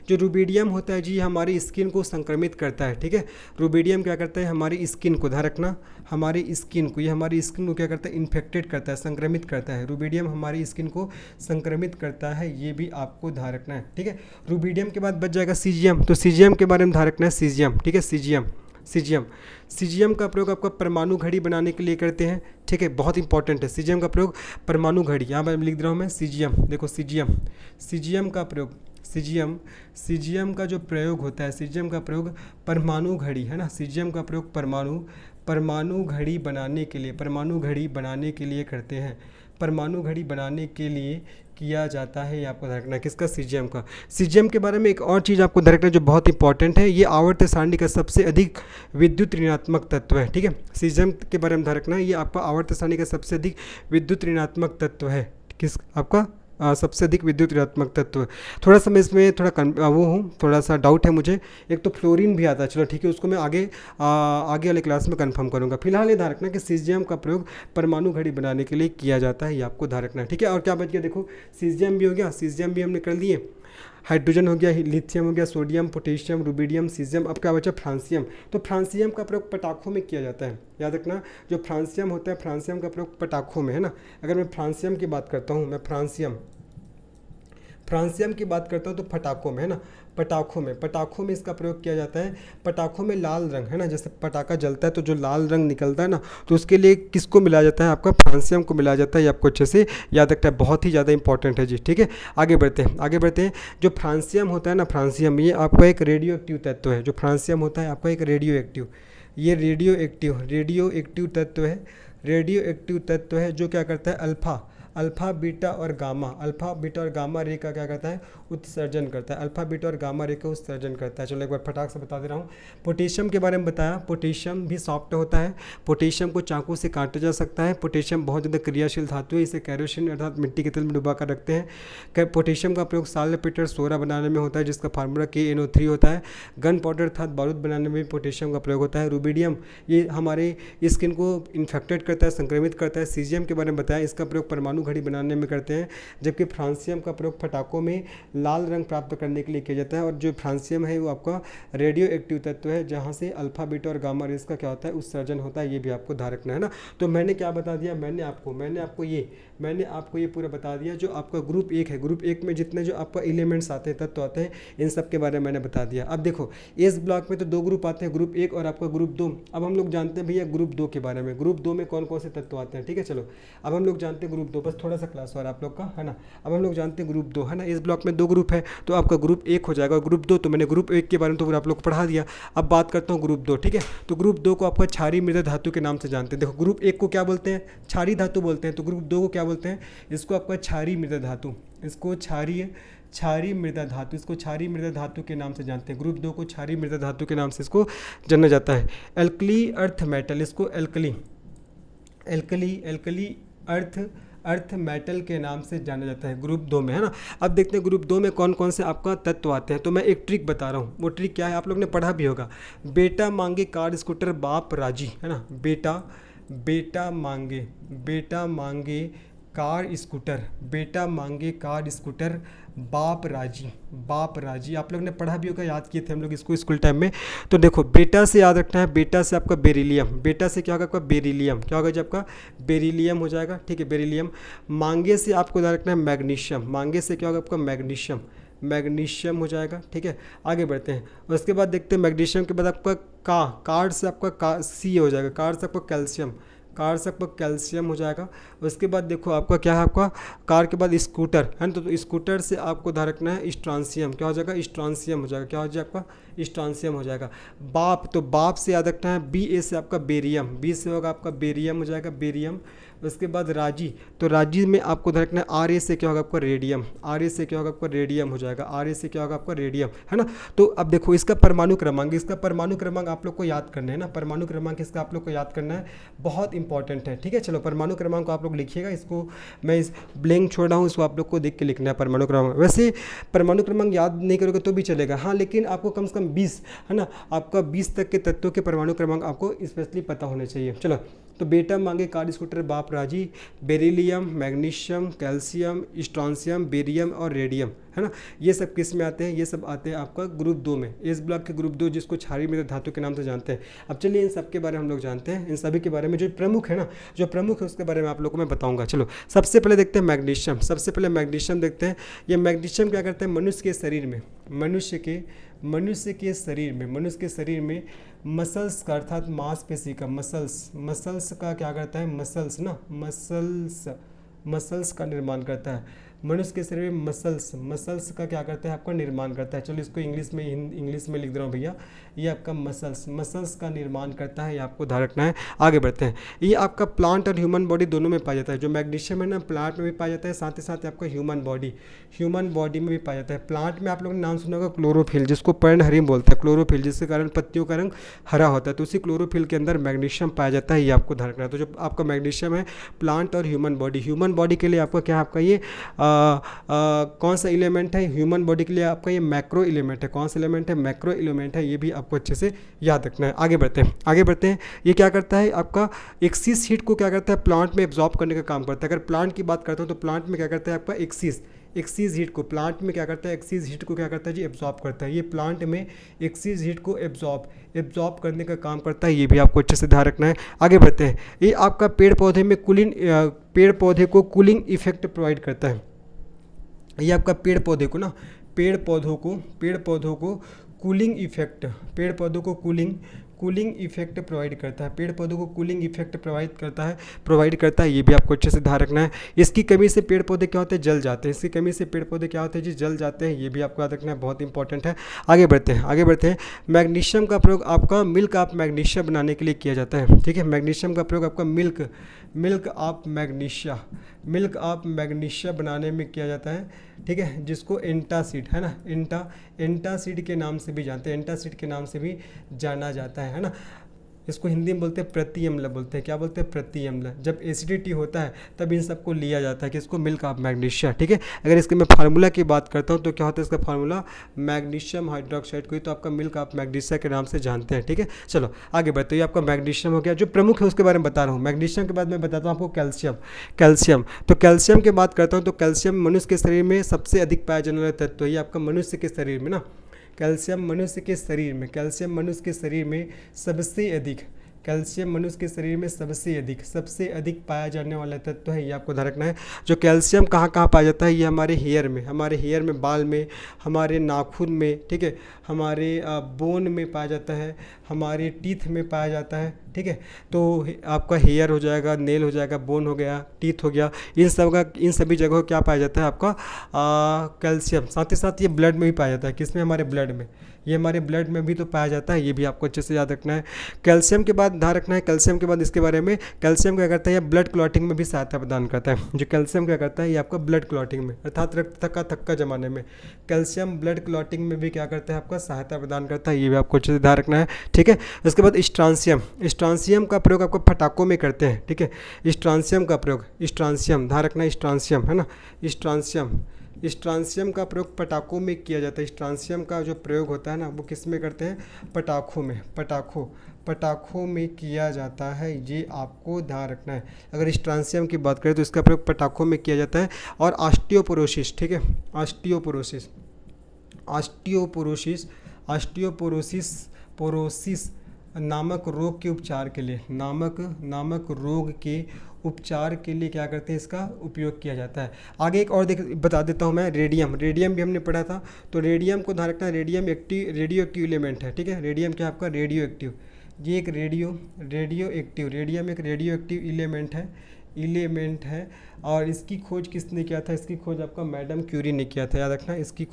जो रुबिडियम होता है जी, हमारी स्किन को संक्रमित करता है, ठीक है। रुबिडियम क्या करता है, हमारी स्किन को, ध्यान रखना, हमारी स्किन को क्या करता है, इन्फेक्टेड करता है, संक्रमित करता है। रुबिडियम हमारी स्किन को संक्रमित करता है, ये भी आपको ध्यान रखना है, ठीक है। रुबिडियम के बाद बच जाएगा सीजियम, तो सीजियम के बारे में ध्यान रखना है, सीजियम, ठीक है, सीजियम का प्रयोग आपका परमाणु घड़ी बनाने के लिए करते हैं, ठीक है, बहुत इंपॉर्टेंट है। सीजियम का प्रयोग परमाणु घड़ी, यहाँ पर लिख रहा हूँ मैं, सीजियम, देखो सीजियम का प्रयोग, सीजियम का जो प्रयोग होता है, सीजियम का प्रयोग परमाणु घड़ी, है ना, सीजियम का प्रयोग परमाणु घड़ी बनाने के लिए करते हैं, परमाणु घड़ी बनाने के लिए किया जाता है। ये आपको ध्यान रखना है, किसका, सीजियम का। सीजियम के बारे में एक और चीज़ आपको ध्यान रखना है जो बहुत इंपॉर्टेंट है, ये आवर्त सारणी का सबसे अधिक विद्युत ऋणात्मक तत्व है, ठीक है। सीजियम के बारे में ध्यान रखना है, ये आपका आवर्त सारणी का सबसे अधिक विद्युत ऋणात्मक तत्व है, किस, आपका सबसे अधिक विद्युत ऋणात्मक तत्व। थोड़ा सा मैं इसमें थोड़ा सा डाउट है मुझे, एक तो फ्लोरीन भी आता है, चलो ठीक है, उसको मैं आगे वाले क्लास में कंफर्म करूंगा। फिलहाल ये ध्यान रखना कि सीजियम का प्रयोग परमाणु घड़ी बनाने के लिए किया जाता है, ये आपको ध्यान रखना है, ठीक है। और क्या बच गया, देखो सीजियम भी हो गया, सीजियम भी हमने कर लिए, हाइड्रोजन हो गया, लिथियम हो गया, सोडियम, पोटेशियम, रुबिडियम, सीजियम। अब क्या बचा, फ्रांसियम। तो फ्रांसियम का प्रयोग पटाखों में किया जाता है, याद रखना, जो फ्रांसियम होता है, फ्रांसियम का प्रयोग पटाखों में, है ना। अगर मैं फ्रांसियम की बात करता हूँ, फ्रांसियम की बात करता हूँ तो पटाखों में, है ना, पटाखों में इसका प्रयोग किया जाता है। पटाखों में लाल रंग, है ना, जैसे पटाखा जलता है तो जो लाल रंग निकलता है ना, तो उसके लिए किसको मिलाया जाता है, आपका फ्रांसियम को मिलाया जाता है। ये आपको अच्छे से याद रखना है, बहुत ही ज़्यादा इंपॉर्टेंट है जी, ठीक है। आगे बढ़ते हैं। जो फ्रांसियम होता है ना, फ्रांसियम, ये आपका एक रेडियो एक्टिव तत्व है। जो फ्रांसियम होता है आपका एक रेडियो एक्टिव तत्व है, जो क्या करता है, अल्फा बीटा और गामा रे का क्या करता है, उत्सर्जन करता है, अल्फा बीटा और गामा रे का उत्सर्जन करता है। चलो एक बार फटाक से बता दे रहा हूँ। पोटेशियम के बारे में बताया, पोटेशियम भी सॉफ्ट होता है, पोटेशियम को चाकू से काटा जा सकता है, पोटेशियम बहुत ज़्यादा क्रियाशील धातु है, इसे कैरोसिन अर्थात मिट्टी के तेल में डुबा कर रखते हैं। पोटेशियम का प्रयोग साल्टपेटर सोरा बनाने में होता है, जिसका फार्मूला KNO3 होता है। गन पाउडर अर्थात बारूद बनाने में पोटेशियम का प्रयोग होता है। रुबिडियम, ये हमारे स्किन को इन्फेक्टेड करता है, संक्रमित करता है। सीजियम के बारे में बताया, इसका प्रयोग परमाणु घड़ी बनाने में करते हैं, जबकि फ्रांसियम का प्रयोग पटाखों में लाल रंग प्राप्त करने के लिए किया जाता है। और जो फ्रांसियम है वो आपका रेडियो एक्टिव तत्व है, जहाँ से अल्फा बीटा और गामा रेस का क्या होता है, उत्सर्जन होता है। ये भी आपको ध्यान रखना है ना। तो मैंने क्या बता दिया, मैंने आपको ये पूरा बता दिया। जो आपका ग्रुप 1 है, ग्रुप 1 में जितने जो आपका एलिमेंट्स आते हैं, तत्व आते हैं, इन सब के बारे में मैंने बता दिया। अब देखो, इस ब्लॉक में तो 2 ग्रुप आते हैं, ग्रुप 1 और आपका ग्रुप 2। अब हम लोग जानते हैं भैया ग्रुप 2 के बारे में, ग्रुप 2 में कौन कौन से तत्व आते हैं, ठीक है। चलो अब हम लोग जानते हैं ग्रुप 2, बस थोड़ा सा क्लास और आप लोग का, है ना। अब हम लोग जानते हैं ग्रुप 2, है ना। इस ब्लॉक में 2 ग्रुप है, तो आपका ग्रुप 1 हो जाएगा, ग्रुप 2 तो मैंने ग्रुप 1 के बारे में तो पूरा आप लोग को पढ़ा दिया। अब बात करता हूँ ग्रुप 2, ठीक है। तो ग्रुप 2 को आपका क्षारीय मृदा धातु के नाम से जानते हैं। देखो ग्रुप 1 को क्या बोलते हैं, क्षारीय धातु बोलते हैं, तो ग्रुप 2 को क्या बोलते हैं, इसको आपका क्षारीय मृदा धातु, इसको क्षारीय मृदा धातु, इसको क्षारीय मृदा धातु के नाम से जानते हैं। ग्रुप 2 को क्षारीय मृदा धातु के नाम से इसको जाना जाता है। एल्कली अर्थ मेटल, इसको एल्कली अर्थ मेटल के नाम से जाना जाता है ग्रुप 2 में, है ना। अब देखते हैं ग्रुप 2 में कौन कौन से आपका तत्व आते हैं। तो मैं एक ट्रिक बता रहा हूँ, वो ट्रिक क्या है आप लोग ने पढ़ा भी होगा। बेटा मांगे कार स्कूटर बाप राजी, है ना। बेटा मांगे कार स्कूटर बाप राजी। आप लोग ने पढ़ा भी होगा, याद किए थे हम लोग इसको स्कूल टाइम में। तो देखो बेटा से याद रखना है, बेटा से आपका बेरिलियम, बेटा से क्या होगा आपका बेरिलियम, क्या होगा जी आपका बेरिलियम हो जाएगा, ठीक है बेरिलियम। मांगे से आपको याद रखना है मैग्नीशियम, मांगे से क्या होगा आपका मैग्नीशियम हो जाएगा, ठीक है। आगे बढ़ते हैं, उसके बाद देखते हैं मैग्नीशियम के बाद आपका कार से आपका सी हो जाएगा, कार से आपका कैल्शियम हो जाएगा। उसके बाद देखो आपका क्या है, आपका कार के बाद स्कूटर है ना, तो स्कूटर से आपको ध्यान रखना है स्ट्रांसियम, क्या हो जाएगा स्ट्रांसियम हो जाएगा, क्या हो जाएगा आपका स्ट्रांसियम हो जाएगा। बाप से याद रखना है बी से आपका बेरियम, बी से होगा आपका बेरियम हो जाएगा बेरियम। उसके बाद राजी, तो राजी में आपको ध्यान रखना है आर ए से क्या होगा आपका रेडियम, आर ए से क्या होगा आपका रेडियम हो जाएगा, आर ए से क्या होगा आपका रेडियम, है ना। तो अब देखो इसका परमाणु क्रमांक आप लोग को याद करना है ना, परमाणु क्रमांक इसका आप लोग को याद करना है, बहुत इंपॉर्टेंट है, ठीक है। चलो परमाणु क्रमांक को आप लोग लिखिएगा, इसको मैं इस ब्लैंक छोड़ रहा हूँ, इसको आप लोग को देख के लिखना है परमाणु क्रमांक। वैसे परमाणु क्रमांक याद नहीं करोगे तो भी चलेगा, हाँ, लेकिन आपको कम से कम 20 है ना, आपका 20 तक के तत्वों के परमाणु क्रमांक आपको स्पेशली पता होने चाहिए। चलो तो बेटा मांगे कार स्कूटर बाप राजी, beryllium, magnesium, calcium, strontium, barium और रेडियम, है ना। ये सब किस में आते हैं, ये सब आते हैं आपका ग्रुप 2 में, एस ब्लॉक के ग्रुप 2, जिसको क्षारीय मृदा धातु के नाम से जानते हैं। अब चलिए इन सब के बारे में हम लोग जानते हैं, इन सभी के बारे में जो प्रमुख है ना, जो प्रमुख है उसके बारे में आप लोग को मैं बताऊंगा। चलो सबसे पहले देखते हैं मैग्नीशियम, सबसे पहले मैग्नीशियम देखते हैं। ये मैग्नीशियम क्या करता है मनुष्य के शरीर में मसल्स का अर्थात मांसपेशी का मसल्स का क्या करता है, मसल्स का निर्माण करता है। मनुष्य के शरीर में मसल्स का क्या करता है आपका निर्माण करता है। चलो इसको इंग्लिश में लिख दे रहा हूँ भैया, ये आपका मसल्स का निर्माण करता है, ये आपको ध्यान रखना है। आगे बढ़ते हैं, ये आपका प्लांट और ह्यूमन बॉडी दोनों में पाया जाता है। जो मैग्नीशियम है ना प्लांट में भी पाया जाता है, साथ ही साथ आपका ह्यूमन बॉडी में भी पाया जाता है। प्लांट में आप लोगों ने नाम सुना होगा क्लोरोफिल, जिसको पर्णहरित बोलते हैं, क्लोरोफिल, जिसके कारण पत्तियों का रंग हरा होता है, तो उसी क्लोरोफिल के अंदर मैग्नीशियम पाया जाता है, ये आपको ध्यान रखना है। तो जो आपका मैग्नीशियम है प्लांट और ह्यूमन बॉडी के लिए आपका क्या आपका ये कौन सा एलिमेंट है, ह्यूमन बॉडी के लिए आपका ये मैक्रो एलिमेंट है। कौन सा एलिमेंट है, मैक्रो एलिमेंट है, ये भी आपको अच्छे से याद रखना है। आगे बढ़ते हैं, ये क्या करता है आपका एक्सिस हीट को क्या करता है प्लांट में एब्जॉर्ब करने का काम करता है। अगर प्लांट की बात करता हूँ तो प्लांट में क्या करता है आपका एक्सिस हीट को, प्लांट में क्या करता है एक्सिस हीट को क्या करता है जी एब्जॉर्ब करता है। ये प्लांट में एक्सिस हीट को एब्जॉर्ब करने का काम करता है, ये भी आपको अच्छे से ध्यान रखना है। आगे बढ़ते हैं, ये आपका पेड़ पौधे को कूलिंग इफेक्ट प्रोवाइड करता है। ये आपका पेड़ पौधों को कूलिंग इफेक्ट प्रोवाइड करता है, पेड़ पौधों को कूलिंग इफेक्ट प्रोवाइड करता है, ये भी आपको अच्छे से ध्यान रखना है। इसकी कमी से पेड़ पौधे क्या होते हैं, जल जाते हैं, जी जल जाते हैं, ये भी आपको याद रखना है, बहुत इंपॉर्टेंट है। आगे बढ़ते हैं, मैग्नीशियम का प्रयोग आपका मिल्क ऑफ मैग्नीशिया बनाने के लिए किया जाता है, ठीक है। मैग्नीशियम का प्रयोग आपका मिल्क ऑफ मैग्नीशिया बनाने में किया जाता है, ठीक है, जिसको एंटासिड है ना, एंटासिड के नाम से भी जानते हैं, एंटासिड के नाम से भी जाना जाता है ना। इसको हिंदी में बोलते हैं प्रति अम्ल बोलते हैं, क्या बोलते हैं प्रति अम्ल। जब एसिडिटी होता है तब इन सबको लिया जाता है कि इसको मिल्क ऑफ मैग्नीशिया, ठीक है। अगर इसके मैं फार्मूला की बात करता हूँ तो क्या होता है इसका फार्मूला मैग्नीशियम हाइड्रोक्साइड को ही तो आपका मिल्क ऑफ मैग्नीशिया के नाम से जानते हैं, ठीक है। चलो आगे बढ़ते हैं, आपका मैग्नीशियम हो गया, जो प्रमुख है उसके बारे में बता रहा हूँ। मैग्नीशियम के बाद मैं बताता हूँ आपको कैल्शियम। तो कैल्शियम की बात करता हूँ तो कैल्शियम मनुष्य के शरीर में सबसे अधिक पाया जाने वाला तत्व है, ये आपका मनुष्य के शरीर में ना, कैल्शियम मनुष्य के शरीर में सबसे अधिक पाया जाने वाला तत्व है, ये आपको ध्यान रखना है। जो कैल्शियम कहाँ पाया जाता है, ये हमारे हेयर में, बाल में, हमारे नाखून में, ठीक है, हमारे बोन में पाया जाता है, हमारे टीथ में पाया जाता है, ठीक है। तो आपका हेयर हो जाएगा, नेल हो जाएगा, बोन हो गया, टीथ हो गया, इन सभी जगहों क्या पाया जाता है आपका कैल्शियम। साथ ही साथ ये ब्लड में भी पाया जाता है, किसमें, हमारे ब्लड में, ये हमारे ब्लड में भी तो पाया जाता है, ये भी आपको अच्छे से याद रखना है। कैल्शियम के बाद ध्यान रखना है, कैल्शियम के बाद इसके बारे में, कैल्शियम क्या करता है, ये ब्लड क्लॉटिंग में भी सहायता प्रदान करता है। जो कैल्शियम क्या करता है, ये आपका ब्लड क्लॉटिंग में अर्थात रक्त का थक्का जमाने में कैल्शियम ब्लड क्लॉटिंग में भी क्या करता है, आपका सहायता प्रदान करता है, ये भी आपको अच्छे से ध्यान रखना है, ठीक है। उसके बाद स्ट्रांसियम, स्ट्रांसियम का प्रयोग आपको पटाखों में करते हैं, ठीक है। स्ट्रांसियम का प्रयोग, स्ट्रांसियम ध्यान रखना है, स्ट्रांसियम है ना, स्ट्रांसियम, स्ट्रांसियम का प्रयोग पटाखों में किया जाता है। स्ट्रांसियम का जो प्रयोग होता है ना, वो किस में करते हैं, पटाखों में, पटाखों में किया जाता है, ये आपको ध्यान रखना है। अगर स्ट्रांसियम की बात करें तो इसका प्रयोग पटाखों में किया जाता है। और ऑस्टियोपोरोसिस, ठीक है, ऑस्टियोपोरोसिस, ऑस्टियोपोरोसिस, ऑस्टियोपोरोसिस नामक रोग के उपचार के लिए, नामक रोग के उपचार के लिए क्या करते हैं, इसका उपयोग किया जाता है। आगे एक और बता देता हूँ मैं, रेडियम, रेडियम भी हमने पढ़ा था, तो रेडियम को ध्यान रखना, रेडियम रेडियो एक्टिव एलिमेंट है, ठीक है। रेडियम क्या आपका रेडियो एक्टिव, ये एक रेडियो एक्टिव, रेडियम एक रेडियो एक्टिव एलिमेंट है। और इसकी खोज किसने किया था, इसकी खोज आपका मैडम क्यूरी ने किया था, याद रखना। इसकी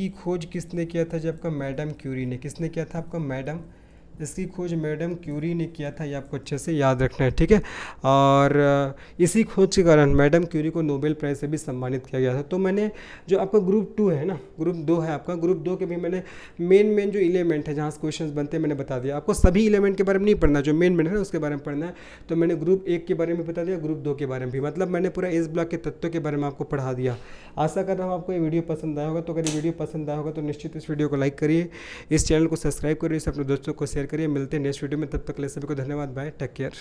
खोज किसने किया था, जब आपका मैडम क्यूरी ने, किसने किया था, आपका मैडम, इसकी खोज मैडम क्यूरी ने किया था, ये आपको अच्छे से याद रखना है, ठीक है। और इसी खोज के कारण मैडम क्यूरी को नोबेल प्राइज़ से भी सम्मानित किया गया था। तो मैंने जो आपका ग्रुप 2 है ना, ग्रुप 2 है आपका, ग्रुप 2 के भी मैंने मेन जो एलिमेंट है जहाँ से क्वेश्चन बनते हैं मैंने बता दिया। आपको सभी एलिमेंट के बारे में नहीं पढ़ना, जो मेन है ना उसके बारे में पढ़ना है। तो मैंने ग्रुप 1 के बारे में बता दिया, ग्रुप 2 के बारे में भी, मतलब मैंने पूरा एस ब्लॉक के तत्वों के बारे में आपको पढ़ा दिया। आशा कर रहा हूँ आपको ये वीडियो पसंद आया होगा। तो अगर ये वीडियो पसंद आया होगा तो निश्चित इस वीडियो को लाइक करिए, इस चैनल को सब्सक्राइब करिए, इसे अपने दोस्तों को शेयर करिए। मिलते हैं नेक्स्ट वीडियो में, तब तक के लिए सभी को धन्यवाद, बाय, टेक केयर।